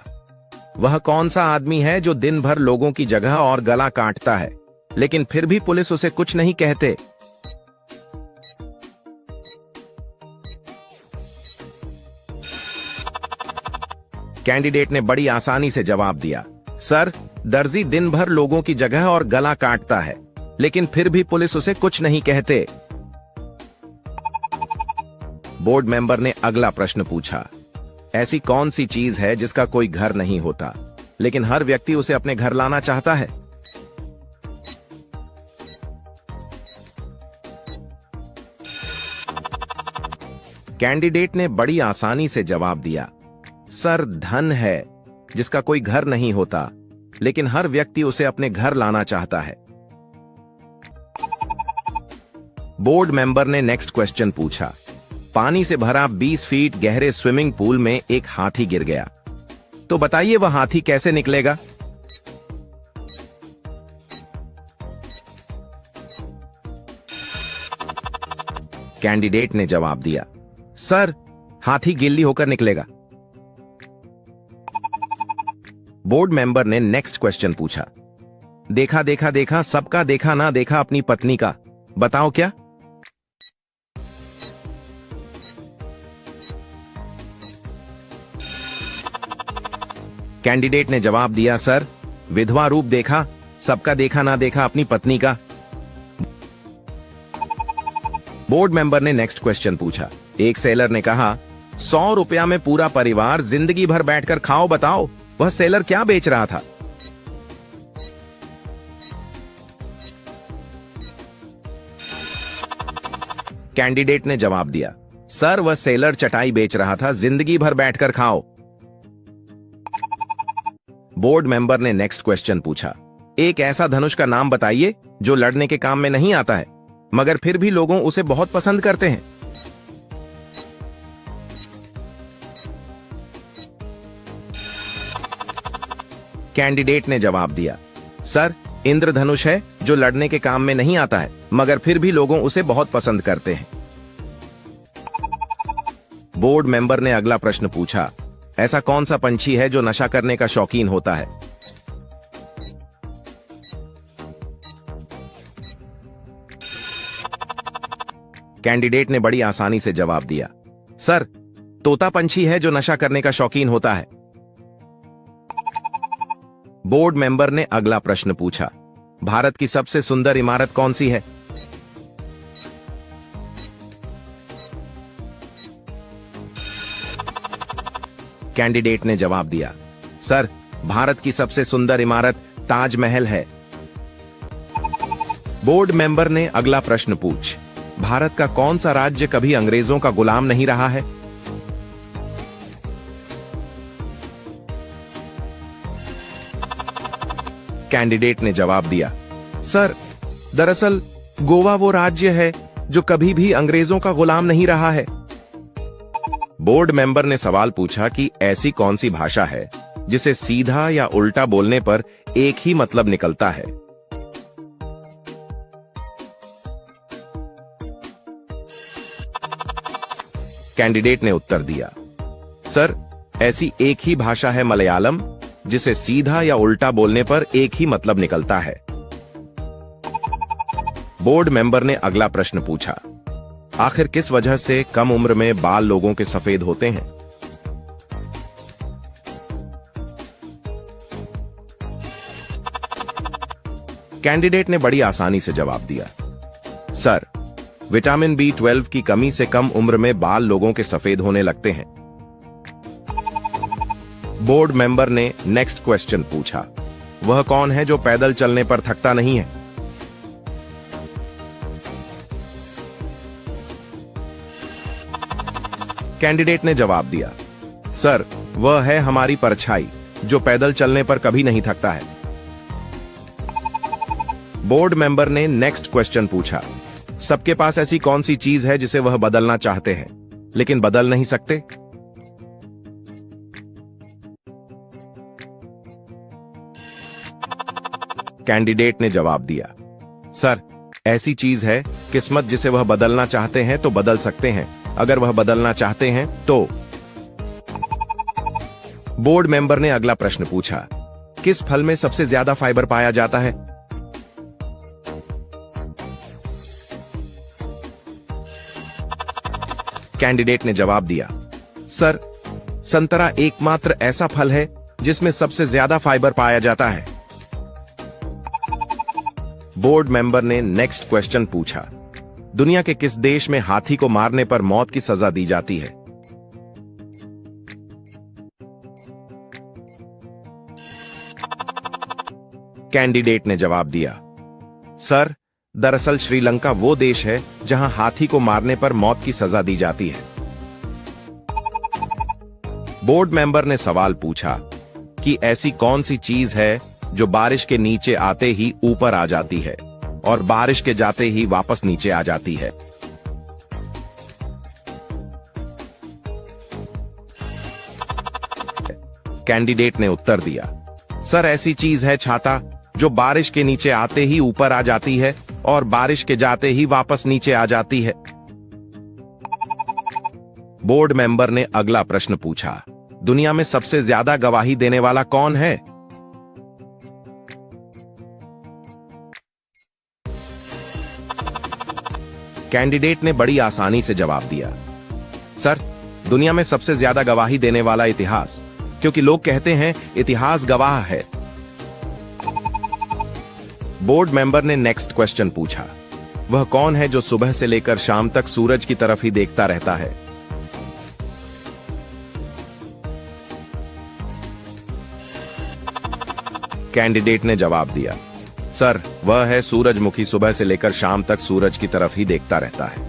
वह कौन सा आदमी है जो दिन भर लोगों की जगह और गला काटता है लेकिन फिर भी पुलिस उसे कुछ नहीं कहते? कैंडिडेट ने बड़ी आसानी से जवाब दिया, सर, दर्जी दिन भर लोगों की जगह और गला काटता है लेकिन फिर भी पुलिस उसे कुछ नहीं कहते। बोर्ड मेंबर ने अगला प्रश्न पूछा, ऐसी कौन सी चीज है जिसका कोई घर नहीं होता लेकिन हर व्यक्ति उसे अपने घर लाना चाहता है? कैंडिडेट ने बड़ी आसानी से जवाब दिया, सर धन है जिसका कोई घर नहीं होता लेकिन हर व्यक्ति उसे अपने घर लाना चाहता है। बोर्ड मेंबर ने नेक्स्ट क्वेश्चन पूछा, पानी से भरा 20 फीट गहरे स्विमिंग पूल में एक हाथी गिर गया, तो बताइए वह हाथी कैसे निकलेगा? कैंडिडेट ने जवाब दिया, सर हाथी गिल्ली होकर निकलेगा। बोर्ड मेंबर ने नेक्स्ट क्वेश्चन पूछा, देखा देखा देखा सबका देखा ना देखा अपनी पत्नी का, बताओ क्या? कैंडिडेट ने जवाब दिया, सर विधवा रूप देखा, सबका देखा ना देखा अपनी पत्नी का। बोर्ड मेंबर ने नेक्स्ट क्वेश्चन पूछा, एक सेलर ने कहा 100 रुपया में पूरा परिवार जिंदगी भर बैठकर खाओ, बताओ वह सेलर क्या बेच रहा था? कैंडिडेट ने जवाब दिया, सर वह सेलर चटाई बेच रहा था, जिंदगी भर बैठकर खाओ। बोर्ड मेंबर ने नेक्स्ट क्वेश्चन पूछा, एक ऐसा धनुष का नाम बताइए जो लड़ने के काम में नहीं आता है मगर फिर भी लोगों उसे बहुत पसंद करते हैं। कैंडिडेट ने जवाब दिया, सर इंद्रधनुष है जो लड़ने के काम में नहीं आता है मगर फिर भी लोगों उसे बहुत पसंद करते हैं। बोर्ड मेंबर ने अगला प्रश्न पूछा, ऐसा कौन सा पंछी है जो नशा करने का शौकीन होता है? कैंडिडेट ने बड़ी आसानी से जवाब दिया, सर तोता पंछी है जो नशा करने का शौकीन होता है। बोर्ड मेंबर ने अगला प्रश्न पूछा, भारत की सबसे सुंदर इमारत कौन सी है? कैंडिडेट ने जवाब दिया, सर भारत की सबसे सुंदर इमारत ताजमहल है। बोर्ड मेंबर ने अगला प्रश्न पूछ, भारत का कौन सा राज्य कभी अंग्रेजों का गुलाम नहीं रहा है? कैंडिडेट ने जवाब दिया, सर दरअसल गोवा वो राज्य है जो कभी भी अंग्रेजों का गुलाम नहीं रहा है। बोर्ड मेंबर ने सवाल पूछा कि ऐसी कौन सी भाषा है जिसे सीधा या उल्टा बोलने पर एक ही मतलब निकलता है? कैंडिडेट ने उत्तर दिया, सर ऐसी एक ही भाषा है मलयालम जिसे सीधा या उल्टा बोलने पर एक ही मतलब निकलता है। बोर्ड मेंबर ने अगला प्रश्न पूछा, आखिर किस वजह से कम उम्र में बाल लोगों के सफेद होते हैं? कैंडिडेट ने बड़ी आसानी से जवाब दिया, सर विटामिन B12 की कमी से कम उम्र में बाल लोगों के सफेद होने लगते हैं। बोर्ड मेंबर ने नेक्स्ट क्वेश्चन पूछा, वह कौन है जो पैदल चलने पर थकता नहीं है? कैंडिडेट ने जवाब दिया, सर वह है हमारी परछाई जो पैदल चलने पर कभी नहीं थकता है। बोर्ड मेंबर ने नेक्स्ट क्वेश्चन पूछा, सबके पास ऐसी कौन सी चीज है जिसे वह बदलना चाहते हैं लेकिन बदल नहीं सकते? कैंडिडेट ने जवाब दिया, सर ऐसी चीज है किस्मत जिसे वह बदलना चाहते हैं तो बदल सकते हैं, अगर वह बदलना चाहते हैं तो। बोर्ड मेंबर ने अगला प्रश्न पूछा, किस फल में सबसे ज्यादा फाइबर पाया जाता है? कैंडिडेट ने जवाब दिया, सर संतरा एकमात्र ऐसा फल है जिसमें सबसे ज्यादा फाइबर पाया जाता है। बोर्ड मेंबर ने नेक्स्ट क्वेश्चन पूछा, दुनिया के किस देश में हाथी को मारने पर मौत की सजा दी जाती है? कैंडिडेट ने जवाब दिया, सर, दरअसल श्रीलंका वो देश है जहां हाथी को मारने पर मौत की सजा दी जाती है। बोर्ड मेंबर ने सवाल पूछा कि ऐसी कौन सी चीज है जो बारिश के नीचे आते ही ऊपर आ जाती है और बारिश के जाते ही वापस नीचे आ जाती है? कैंडिडेट ने उत्तर दिया, सर, ऐसी चीज है छाता जो बारिश के नीचे आते ही ऊपर आ जाती है और बारिश के जाते ही वापस नीचे आ जाती है। बोर्ड मेंबर ने अगला प्रश्न पूछा, दुनिया में सबसे ज्यादा गवाही देने वाला कौन है? कैंडिडेट ने बड़ी आसानी से जवाब दिया, सर, दुनिया में सबसे ज्यादा गवाही देने वाला इतिहास, क्योंकि लोग कहते हैं इतिहास गवाह है। बोर्ड मेंबर ने नेक्स्ट क्वेश्चन पूछा, वह कौन है जो सुबह से लेकर शाम तक सूरज की तरफ ही देखता रहता है? कैंडिडेट ने जवाब दिया, सर, वह है सूरजमुखी, सुबह से लेकर शाम तक सूरज की तरफ ही देखता रहता है।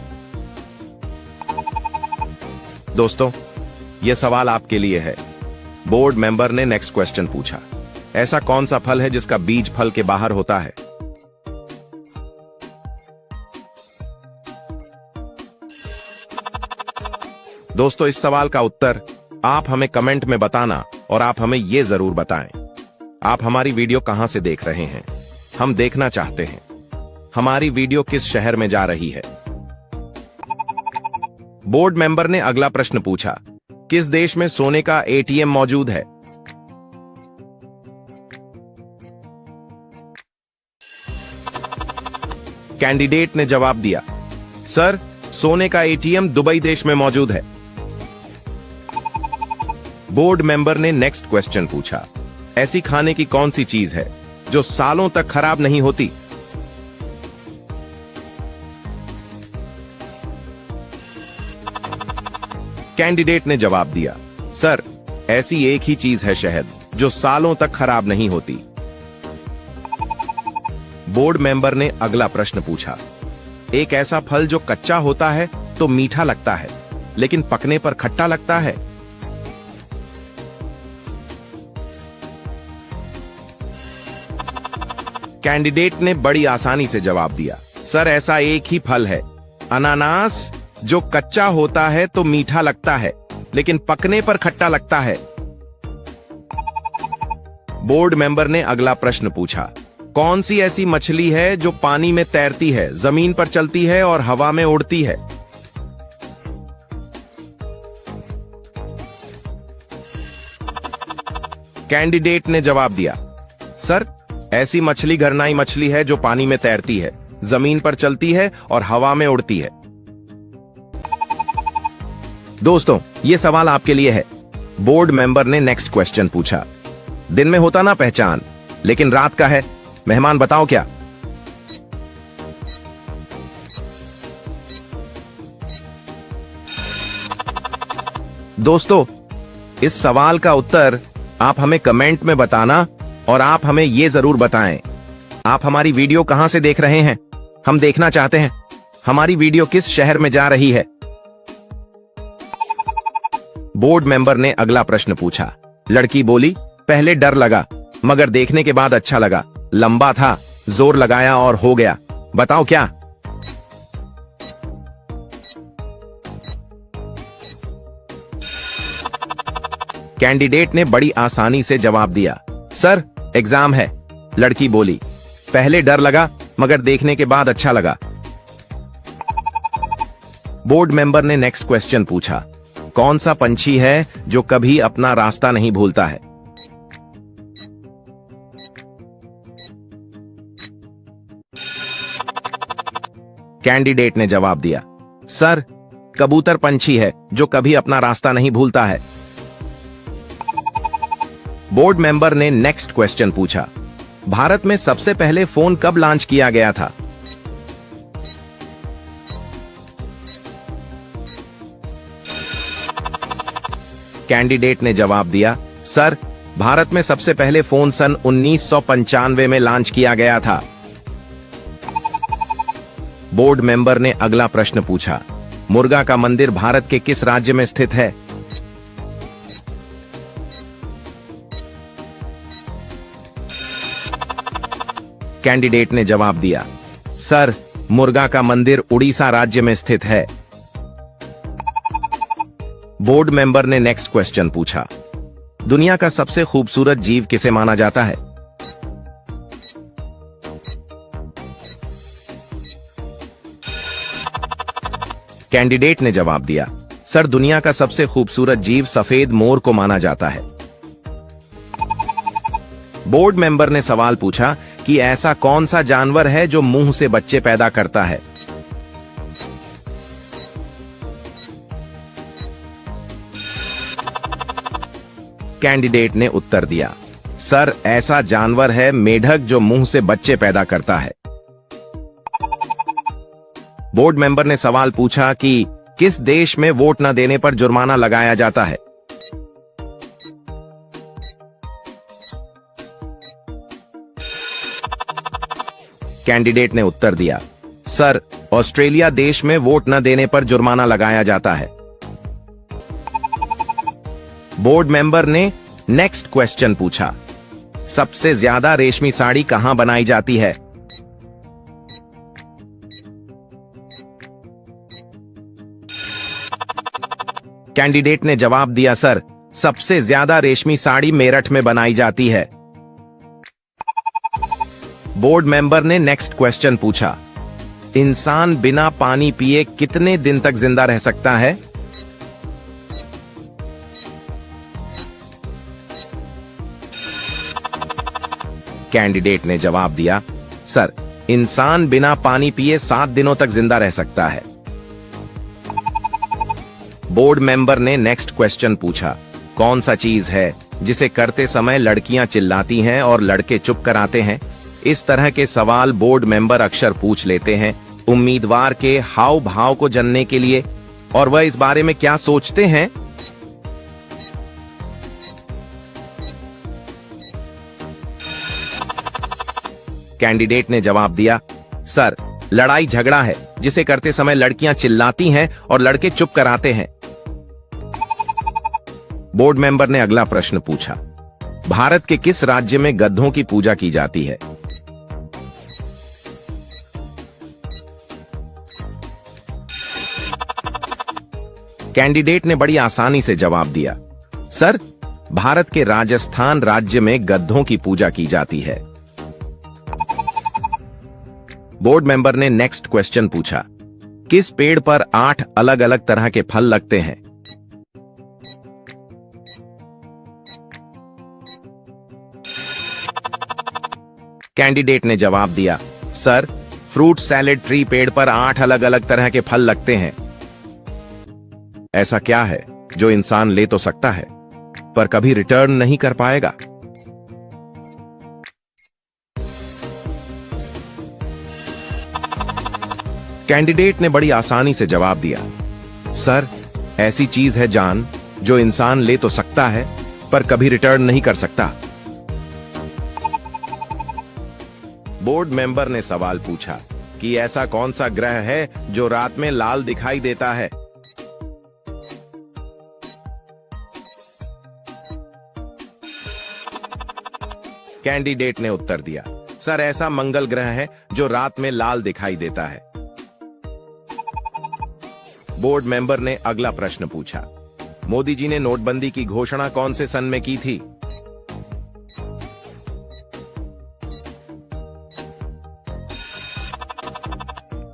दोस्तों, यह सवाल आपके लिए है। बोर्ड मेंबर ने नेक्स्ट क्वेश्चन पूछा, ऐसा कौन सा फल है जिसका बीज फल के बाहर होता है? दोस्तों, इस सवाल का उत्तर आप हमें कमेंट में बताना और आप हमें यह जरूर बताएं, आप हमारी वीडियो कहां से देख रहे हैं। हम देखना चाहते हैं हमारी वीडियो किस शहर में जा रही है। बोर्ड मेंबर ने अगला प्रश्न पूछा, किस देश में सोने का एटीएम मौजूद है? कैंडिडेट ने जवाब दिया, सर, सोने का एटीएम दुबई देश में मौजूद है। बोर्ड मेंबर ने नेक्स्ट क्वेश्चन पूछा, ऐसी खाने की कौन सी चीज है जो सालों तक खराब नहीं होती? कैंडिडेट ने जवाब दिया, सर, ऐसी एक ही चीज है शहद, जो सालों तक खराब नहीं होती। बोर्ड मेंबर ने अगला प्रश्न पूछा, एक ऐसा फल जो कच्चा होता है तो मीठा लगता है, लेकिन पकने पर खट्टा लगता है। कैंडिडेट ने बड़ी आसानी से जवाब दिया, सर, ऐसा एक ही फल है, अनानास, जो कच्चा होता है तो मीठा लगता है, लेकिन पकने पर खट्टा लगता है। बोर्ड मेंबर ने अगला प्रश्न पूछा, कौन सी ऐसी मछली है जो पानी में तैरती है, जमीन पर चलती है और हवा में उड़ती है? कैंडिडेट ने जवाब दिया, सर, ऐसी मछली गरनाई मछली है जो पानी में तैरती है, जमीन पर चलती है और हवा में उड़ती है। दोस्तों, यह सवाल आपके लिए है। बोर्ड मेंबर ने नेक्स्ट क्वेश्चन पूछा, दिन में होता ना पहचान, लेकिन रात का है मेहमान, बताओ क्या? दोस्तों, इस सवाल का उत्तर आप हमें कमेंट में बताना और आप हमें यह जरूर बताएं, आप हमारी वीडियो कहां से देख रहे हैं। हम देखना चाहते हैं हमारी वीडियो किस शहर में जा रही है। बोर्ड मेंबर ने अगला प्रश्न पूछा, लड़की बोली, पहले डर लगा मगर देखने के बाद अच्छा लगा, लंबा था, जोर लगाया और हो गया, बताओ क्या? कैंडिडेट ने बड़ी आसानी से जवाब दिया, सर, एग्जाम है। लड़की बोली, पहले डर लगा मगर देखने के बाद अच्छा लगा। बोर्ड मेंबर ने नेक्स्ट क्वेश्चन पूछा, कौन सा पंछी है जो कभी अपना रास्ता नहीं भूलता है? कैंडिडेट ने जवाब दिया, सर, कबूतर पंछी है जो कभी अपना रास्ता नहीं भूलता है। बोर्ड मेंबर ने नेक्स्ट क्वेश्चन पूछा, भारत में सबसे पहले फोन कब लॉन्च किया गया था? कैंडिडेट ने जवाब दिया, सर, भारत में सबसे पहले फोन सन 1995 में लॉन्च किया गया था। बोर्ड मेंबर ने अगला प्रश्न पूछा, मुर्गा का मंदिर भारत के किस राज्य में स्थित है? कैंडिडेट ने जवाब दिया, सर, मुर्गा का मंदिर उड़ीसा राज्य में स्थित है। बोर्ड मेंबर ने नेक्स्ट क्वेश्चन पूछा, दुनिया का सबसे खूबसूरत जीव किसे माना जाता है? कैंडिडेट ने जवाब दिया, सर, दुनिया का सबसे खूबसूरत जीव सफेद मोर को माना जाता है। बोर्ड मेंबर ने सवाल पूछा कि ऐसा कौन सा जानवर है जो मुंह से बच्चे पैदा करता है? कैंडिडेट ने उत्तर दिया, सर, ऐसा जानवर है मेढक जो मुंह से बच्चे पैदा करता है। बोर्ड मेंबर ने सवाल पूछा कि किस देश में वोट न देने पर जुर्माना लगाया जाता है? कैंडिडेट ने उत्तर दिया, सर, ऑस्ट्रेलिया देश में वोट न देने पर जुर्माना लगाया जाता है। बोर्ड मेंबर ने नेक्स्ट क्वेश्चन पूछा, सबसे ज्यादा रेशमी साड़ी कहां बनाई जाती है? कैंडिडेट ने जवाब दिया, सर, सबसे ज्यादा रेशमी साड़ी मेरठ में बनाई जाती है। बोर्ड मेंबर ने नेक्स्ट क्वेश्चन पूछा, इंसान बिना पानी पिए कितने दिन तक जिंदा रह सकता है? कैंडिडेट ने जवाब दिया, सर, इंसान बिना पानी पिए 7 दिनों तक जिंदा रह सकता है। बोर्ड मेंबर ने नेक्स्ट क्वेश्चन पूछा, कौन सा चीज है जिसे करते समय लड़कियां चिल्लाती हैं और लड़के चुप कर आते हैं? इस तरह के सवाल बोर्ड मेंबर अक्सर पूछ लेते हैं उम्मीदवार के हाव भाव को जानने के लिए, और वह इस बारे में क्या सोचते हैं। कैंडिडेट ने जवाब दिया, सर, लड़ाई झगड़ा है जिसे करते समय लड़कियां चिल्लाती हैं और लड़के चुप कर आते हैं। बोर्ड मेंबर ने अगला प्रश्न पूछा, भारत के किस राज्य में गधों की पूजा की जाती है? कैंडिडेट ने बड़ी आसानी से जवाब दिया, सर, भारत के राजस्थान राज्य में गधों की पूजा की जाती है। बोर्ड मेंबर ने नेक्स्ट क्वेश्चन पूछा, किस पेड़ पर 8 अलग अलग तरह के फल लगते हैं? कैंडिडेट ने जवाब दिया, सर, फ्रूट सैलेड ट्री पेड़ पर 8 अलग अलग तरह के फल लगते हैं। ऐसा क्या है जो इंसान ले तो सकता है पर कभी रिटर्न नहीं कर पाएगा? कैंडिडेट ने बड़ी आसानी से जवाब दिया, सर, ऐसी चीज है जान जो इंसान ले तो सकता है पर कभी रिटर्न नहीं कर सकता। बोर्ड मेंबर ने सवाल पूछा कि ऐसा कौन सा ग्रह है जो रात में लाल दिखाई देता है? कैंडिडेट ने उत्तर दिया, सर, ऐसा मंगल ग्रह है जो रात में लाल दिखाई देता है। बोर्ड मेंबर ने अगला प्रश्न पूछा, मोदी जी ने नोटबंदी की घोषणा कौन से सन में की थी?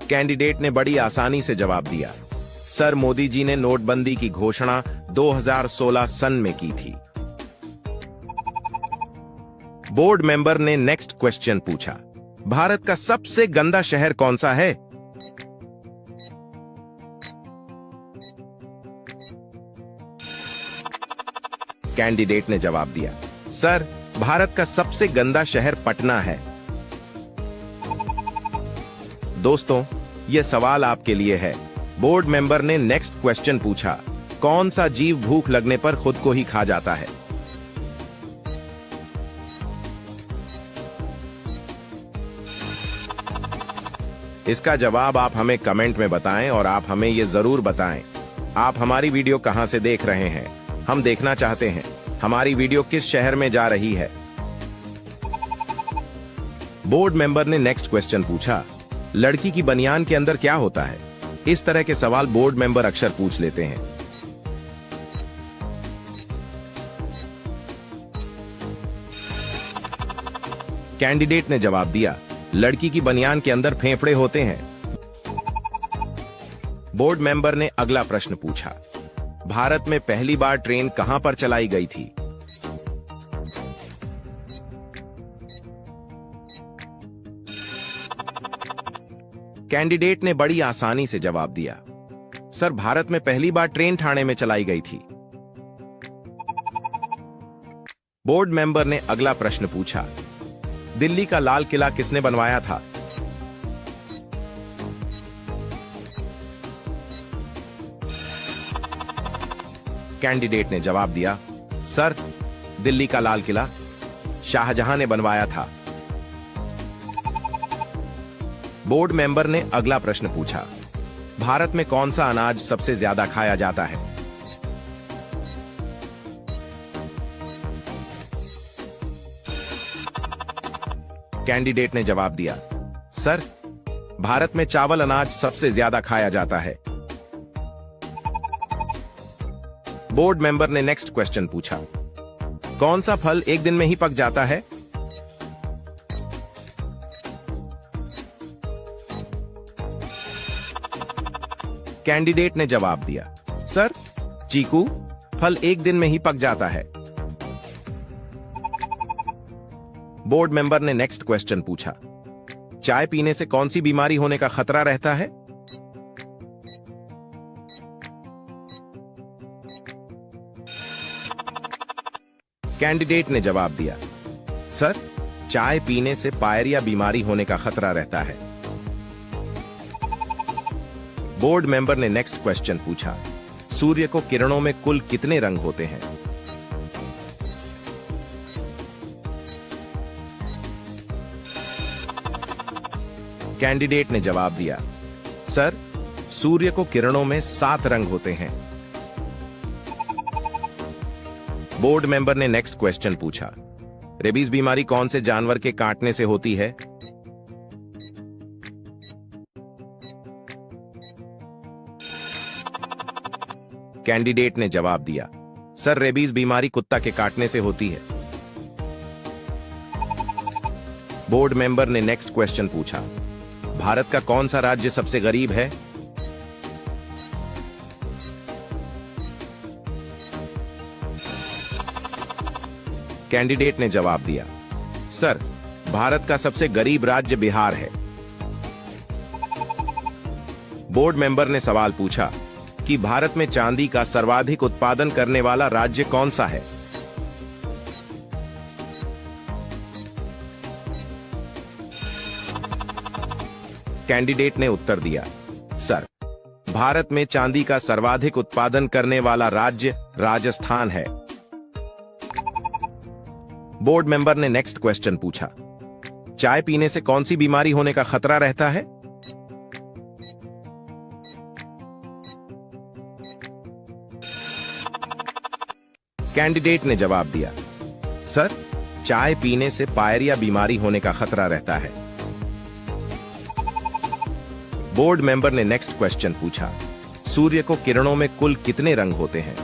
कैंडिडेट ने बड़ी आसानी से जवाब दिया, सर, मोदी जी ने नोटबंदी की घोषणा 2016 सन में की थी। बोर्ड मेंबर ने नेक्स्ट क्वेश्चन पूछा, भारत का सबसे गंदा शहर कौन सा है? कैंडिडेट ने जवाब दिया, सर, भारत का सबसे गंदा शहर पटना है। दोस्तों, यह सवाल आपके लिए है। बोर्ड मेंबर ने नेक्स्ट क्वेश्चन पूछा, कौन सा जीव भूख लगने पर खुद को ही खा जाता है? इसका जवाब आप हमें कमेंट में बताएं और आप हमें ये जरूर बताएं आप हमारी वीडियो कहां से देख रहे हैं। हम देखना चाहते हैं हमारी वीडियो किस शहर में जा रही है। बोर्ड मेंबर ने नेक्स्ट क्वेश्चन पूछा, लड़की की बनियान के अंदर क्या होता है? इस तरह के सवाल बोर्ड मेंबर अक्सर पूछ लेते हैं। कैंडिडेट ने जवाब दिया, लड़की की बनियान के अंदर फेफड़े होते हैं। बोर्ड मेंबर ने अगला प्रश्न पूछा, भारत में पहली बार ट्रेन कहां पर चलाई गई थी? कैंडिडेट ने बड़ी आसानी से जवाब दिया, सर भारत में पहली बार ट्रेन ठाणे में चलाई गई थी। बोर्ड मेंबर ने अगला प्रश्न पूछा, दिल्ली का लाल किला किसने बनवाया था? कैंडिडेट ने जवाब दिया, सर दिल्ली का लाल किला शाहजहां ने बनवाया था। बोर्ड मेंबर ने अगला प्रश्न पूछा, भारत में कौन सा अनाज सबसे ज्यादा खाया जाता है? कैंडिडेट ने जवाब दिया, सर भारत में चावल अनाज सबसे ज्यादा खाया जाता है। बोर्ड मेंबर ने नेक्स्ट क्वेश्चन पूछा, कौन सा फल एक दिन में ही पक जाता है? कैंडिडेट ने जवाब दिया, सर चीकू फल एक दिन में ही पक जाता है। बोर्ड मेंबर ने नेक्स्ट क्वेश्चन पूछा, चाय पीने से कौन सी बीमारी होने का खतरा रहता है? कैंडिडेट ने जवाब दिया, सर चाय पीने से पायरिया बीमारी होने का खतरा रहता है। बोर्ड मेंबर ने नेक्स्ट क्वेश्चन पूछा, सूर्य को किरणों में कुल कितने रंग होते हैं? कैंडिडेट ने जवाब दिया, सर सूर्य को किरणों में 7 रंग होते हैं। बोर्ड मेंबर ने नेक्स्ट क्वेश्चन पूछा, रेबीज बीमारी कौन से जानवर के काटने से होती है? कैंडिडेट ने जवाब दिया, सर रेबीज बीमारी कुत्ता के काटने से होती है। बोर्ड मेंबर ने नेक्स्ट क्वेश्चन पूछा, भारत का कौन सा राज्य सबसे गरीब है? कैंडिडेट ने जवाब दिया, सर भारत का सबसे गरीब राज्य बिहार है। बोर्ड मेंबर ने सवाल पूछा कि भारत में चांदी का सर्वाधिक उत्पादन करने वाला राज्य कौन सा है? कैंडिडेट ने उत्तर दिया, सर भारत में चांदी का सर्वाधिक उत्पादन करने वाला राज्य राजस्थान है। बोर्ड मेंबर ने नेक्स्ट क्वेश्चन पूछा, चाय पीने से कौन सी बीमारी होने का खतरा रहता है? कैंडिडेट ने जवाब दिया, सर चाय पीने से पायरिया बीमारी होने का खतरा रहता है। बोर्ड मेंबर ने नेक्स्ट क्वेश्चन पूछा, सूर्य को किरणों में कुल कितने रंग होते हैं?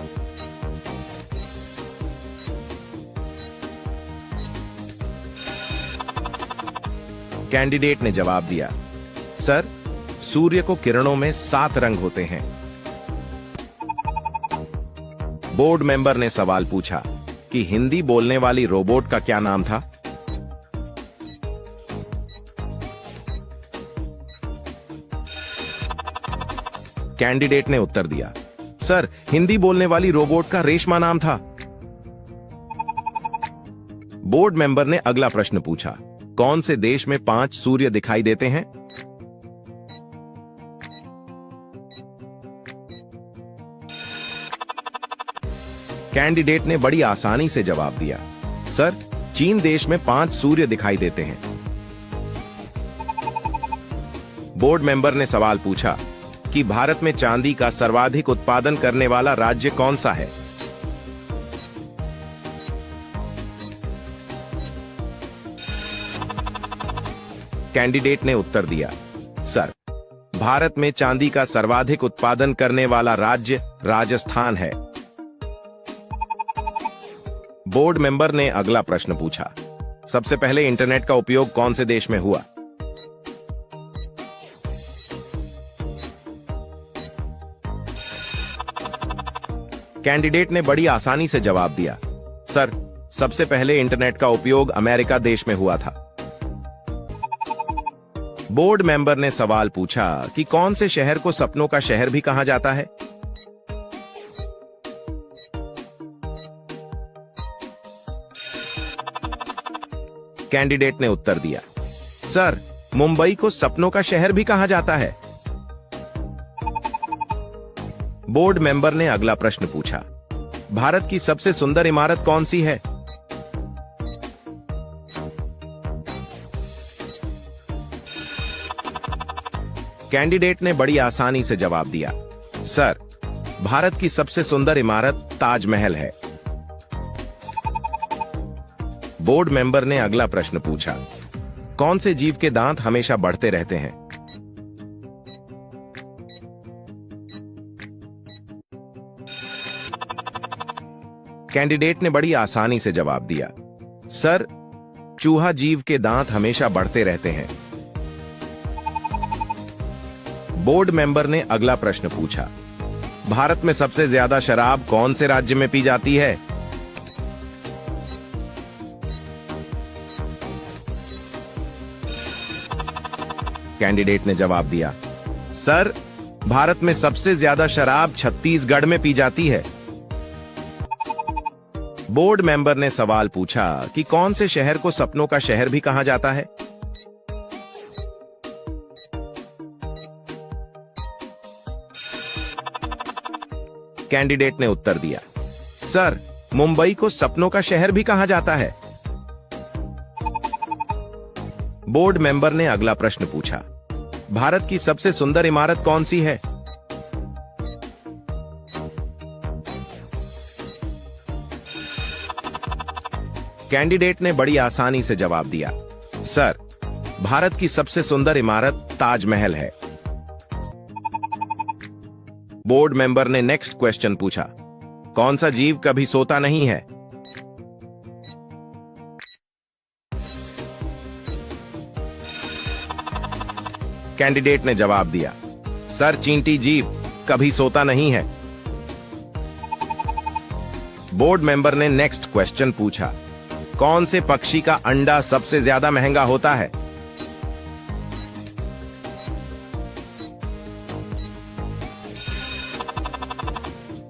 कैंडिडेट ने जवाब दिया, सर सूर्य को किरणों में 7 रंग होते हैं। बोर्ड मेंबर ने सवाल पूछा कि हिंदी बोलने वाली रोबोट का क्या नाम था? कैंडिडेट ने उत्तर दिया, सर हिंदी बोलने वाली रोबोट का रेशमा नाम था। बोर्ड मेंबर ने अगला प्रश्न पूछा, कौन से देश में 5 सूर्य दिखाई देते हैं? कैंडिडेट ने बड़ी आसानी से जवाब दिया, सर, चीन देश में 5 सूर्य दिखाई देते हैं। बोर्ड मेंबर ने सवाल पूछा कि भारत में चांदी का सर्वाधिक उत्पादन करने वाला राज्य कौन सा है? कैंडिडेट ने उत्तर दिया, सर, भारत में चांदी का सर्वाधिक उत्पादन करने वाला राज्य राजस्थान है। बोर्ड मेंबर ने अगला प्रश्न पूछा, सबसे पहले इंटरनेट का उपयोग कौन से देश में हुआ? कैंडिडेट ने बड़ी आसानी से जवाब दिया, सर, सबसे पहले इंटरनेट का उपयोग अमेरिका देश में हुआ था। बोर्ड मेंबर ने सवाल पूछा कि कौन से शहर को सपनों का शहर भी कहा जाता है? कैंडिडेट ने उत्तर दिया, सर, मुंबई को सपनों का शहर भी कहा जाता है। बोर्ड मेंबर ने अगला प्रश्न पूछा, भारत की सबसे सुंदर इमारत कौन सी है? कैंडिडेट ने बड़ी आसानी से जवाब दिया, सर, भारत की सबसे सुंदर इमारत ताजमहल है। बोर्ड मेंबर ने अगला प्रश्न पूछा, कौन से जीव के दांत हमेशा बढ़ते रहते हैं? कैंडिडेट ने बड़ी आसानी से जवाब दिया, सर, चूहा जीव के दांत हमेशा बढ़ते रहते हैं। बोर्ड मेंबर ने अगला प्रश्न पूछा, भारत में सबसे ज्यादा शराब कौन से राज्य में पी जाती है? कैंडिडेट ने जवाब दिया, सर, भारत में सबसे ज्यादा शराब छत्तीसगढ़ में पी जाती है। बोर्ड मेंबर ने सवाल पूछा कि कौन से शहर को सपनों का शहर भी कहा जाता है? कैंडिडेट ने उत्तर दिया, सर, मुंबई को सपनों का शहर भी कहा जाता है। बोर्ड मेंबर ने अगला प्रश्न पूछा, भारत की सबसे सुंदर इमारत कौन सी है? कैंडिडेट ने बड़ी आसानी से जवाब दिया, सर, भारत की सबसे सुंदर इमारत ताजमहल है। बोर्ड मेंबर ने नेक्स्ट क्वेश्चन पूछा, कौन सा जीव कभी सोता नहीं है? कैंडिडेट ने जवाब दिया, सर, चींटी जीव कभी सोता नहीं है। बोर्ड मेंबर ने नेक्स्ट क्वेश्चन पूछा, कौन से पक्षी का अंडा सबसे ज्यादा महंगा होता है?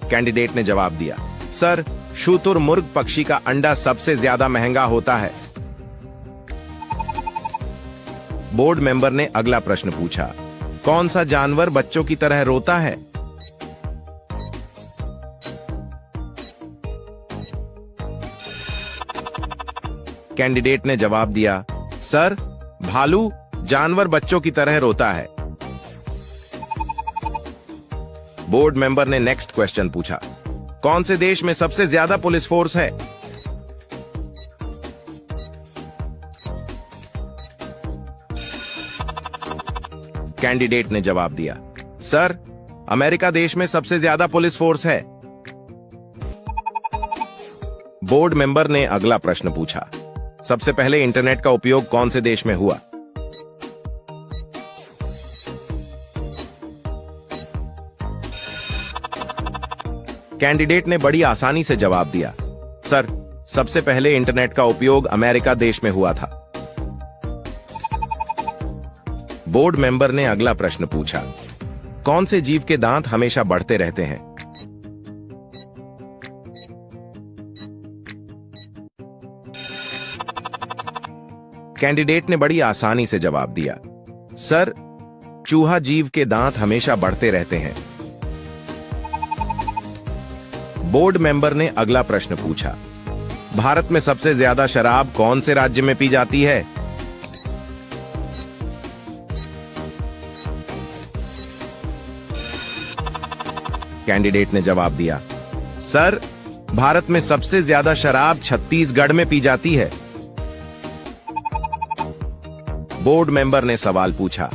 कैंडिडेट ने जवाब दिया, सर, शुतुरमुर्ग पक्षी का अंडा सबसे ज्यादा महंगा होता है। बोर्ड मेंबर ने अगला प्रश्न पूछा, कौन सा जानवर बच्चों की तरह रोता है? कैंडिडेट ने जवाब दिया, सर, भालू जानवर बच्चों की तरह रोता है। बोर्ड मेंबर ने नेक्स्ट क्वेश्चन पूछा, कौन से देश में सबसे ज्यादा पुलिस फोर्स है? कैंडिडेट ने जवाब दिया, सर, अमेरिका देश में सबसे ज्यादा पुलिस फोर्स है। बोर्ड मेंबर ने अगला प्रश्न पूछा, सबसे पहले इंटरनेट का उपयोग कौन से देश में हुआ? कैंडिडेट ने बड़ी आसानी से जवाब दिया, सर, सबसे पहले इंटरनेट का उपयोग अमेरिका देश में हुआ था। बोर्ड मेंबर ने अगला प्रश्न पूछा, कौन से जीव के दांत हमेशा बढ़ते रहते हैं? कैंडिडेट ने बड़ी आसानी से जवाब दिया, सर, चूहा जीव के दांत हमेशा बढ़ते रहते हैं। बोर्ड मेंबर ने अगला प्रश्न पूछा, भारत में सबसे ज्यादा शराब कौन से राज्य में पी जाती है? कैंडिडेट ने जवाब दिया, सर, भारत में सबसे ज्यादा शराब छत्तीसगढ़ में पी जाती है। बोर्ड मेंबर ने सवाल पूछा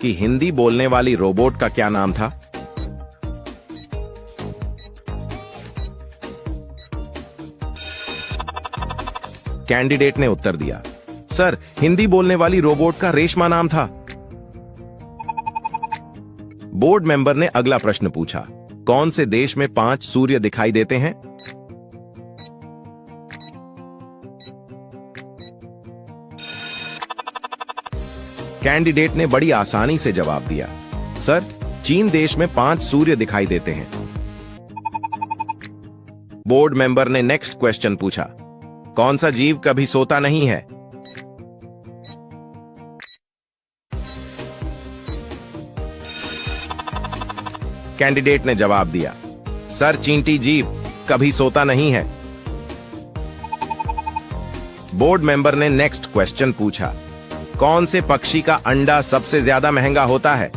कि हिंदी बोलने वाली रोबोट का क्या नाम था? कैंडिडेट ने उत्तर दिया, सर, हिंदी बोलने वाली रोबोट का रेशमा नाम था। बोर्ड मेंबर ने अगला प्रश्न पूछा, कौन से देश में 5 सूर्य दिखाई देते हैं? कैंडिडेट ने बड़ी आसानी से जवाब दिया, सर, चीन देश में 5 सूर्य दिखाई देते हैं। बोर्ड मेंबर ने नेक्स्ट क्वेश्चन पूछा, कौन सा जीव कभी सोता नहीं है? कैंडिडेट ने जवाब दिया, सर, चींटी जीव कभी सोता नहीं है। बोर्ड मेंबर ने नेक्स्ट क्वेश्चन पूछा, कौन से पक्षी का अंडा सबसे ज्यादा महंगा होता है?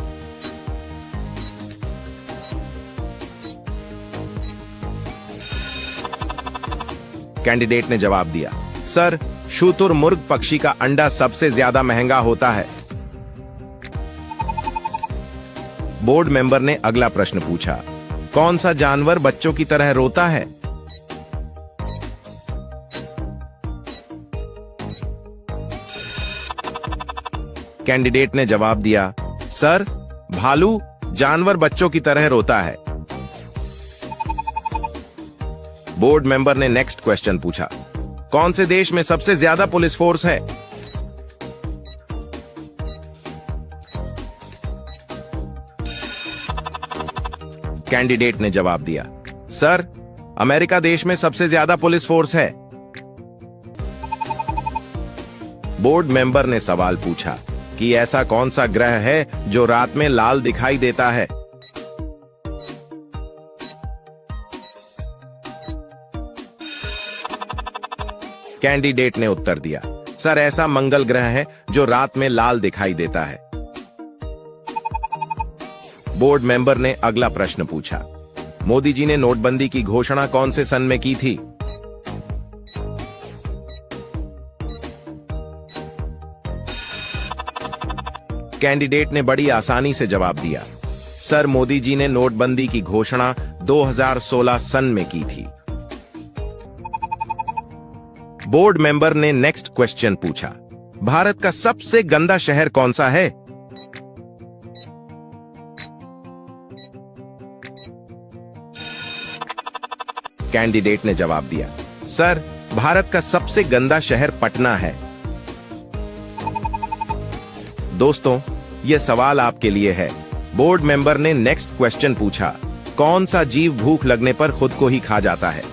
कैंडिडेट ने जवाब दिया, सर, शुतुरमुर्ग पक्षी का अंडा सबसे ज्यादा महंगा होता है। बोर्ड मेंबर ने अगला प्रश्न पूछा, कौन सा जानवर बच्चों की तरह रोता है? कैंडिडेट ने जवाब दिया, सर, भालू जानवर बच्चों की तरह रोता है। बोर्ड मेंबर ने नेक्स्ट क्वेश्चन पूछा, कौन से देश में सबसे ज्यादा पुलिस फोर्स है? कैंडिडेट ने जवाब दिया, सर, अमेरिका देश में सबसे ज्यादा पुलिस फोर्स है। बोर्ड मेंबर ने सवाल पूछा कि ऐसा कौन सा ग्रह है जो रात में लाल दिखाई देता है? कैंडिडेट ने उत्तर दिया, सर, ऐसा मंगल ग्रह है जो रात में लाल दिखाई देता है। बोर्ड मेंबर ने अगला प्रश्न पूछा, मोदी जी ने नोटबंदी की घोषणा कौन से सन में की थी? कैंडिडेट ने बड़ी आसानी से जवाब दिया, सर, मोदी जी ने नोटबंदी की घोषणा 2016 सन में की थी। बोर्ड मेंबर ने नेक्स्ट क्वेश्चन पूछा, भारत का सबसे गंदा शहर कौन सा है? कैंडिडेट ने जवाब दिया, सर, भारत का सबसे गंदा शहर पटना है। दोस्तों, यह सवाल आपके लिए है। बोर्ड मेंबर ने नेक्स्ट क्वेश्चन पूछा, कौन सा जीव भूख लगने पर खुद को ही खा जाता है?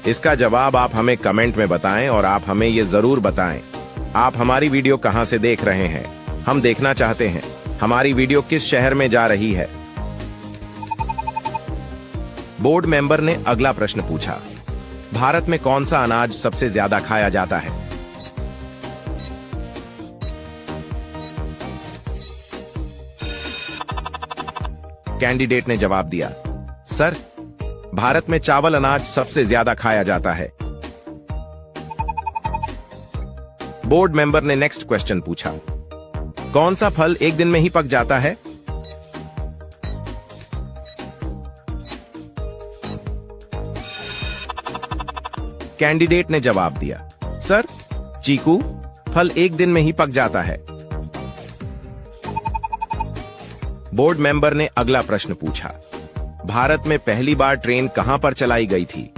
इसका जवाब आप हमें कमेंट में बताएं और आप हमें यह जरूर बताएं, आप हमारी वीडियो कहां से देख रहे हैं। हम देखना चाहते हैं हमारी वीडियो किस शहर में जा रही है। बोर्ड मेंबर ने अगला प्रश्न पूछा, भारत में कौन सा अनाज सबसे ज्यादा खाया जाता है? कैंडिडेट ने जवाब दिया, सर, भारत में चावल अनाज सबसे ज्यादा खाया जाता है। बोर्ड मेंबर ने नेक्स्ट क्वेश्चन पूछा, कौन सा फल एक दिन में ही पक जाता है? कैंडिडेट ने जवाब दिया, सर, चीकू फल एक दिन में ही पक जाता है। बोर्ड मेंबर ने अगला प्रश्न पूछा, भारत में पहली बार ट्रेन कहां पर चलाई गई थी?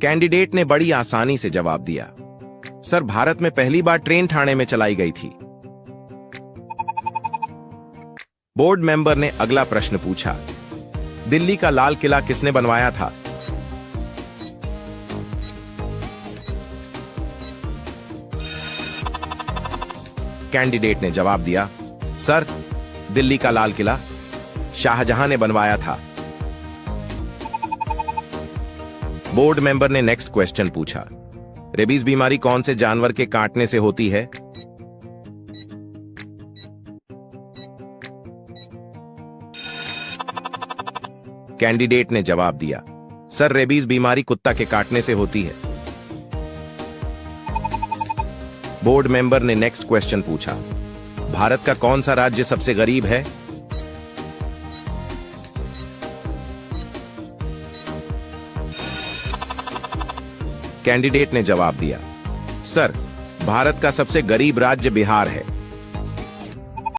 कैंडिडेट ने बड़ी आसानी से जवाब दिया, सर, भारत में पहली बार ट्रेन ठाणे में चलाई गई थी। बोर्ड मेंबर ने अगला प्रश्न पूछा, दिल्ली का लाल किला किसने बनवाया था? कैंडिडेट ने जवाब दिया, सर, दिल्ली का लाल किला शाहजहां ने बनवाया था। बोर्ड मेंबर ने नेक्स्ट क्वेश्चन पूछा, रेबीज बीमारी कौन से जानवर के काटने से होती है? कैंडिडेट ने जवाब दिया, सर, रेबीज बीमारी कुत्ता के काटने से होती है। बोर्ड मेंबर ने नेक्स्ट क्वेश्चन पूछा, भारत का कौन सा राज्य सबसे गरीब है? कैंडिडेट ने जवाब दिया, सर, भारत का सबसे गरीब राज्य बिहार है।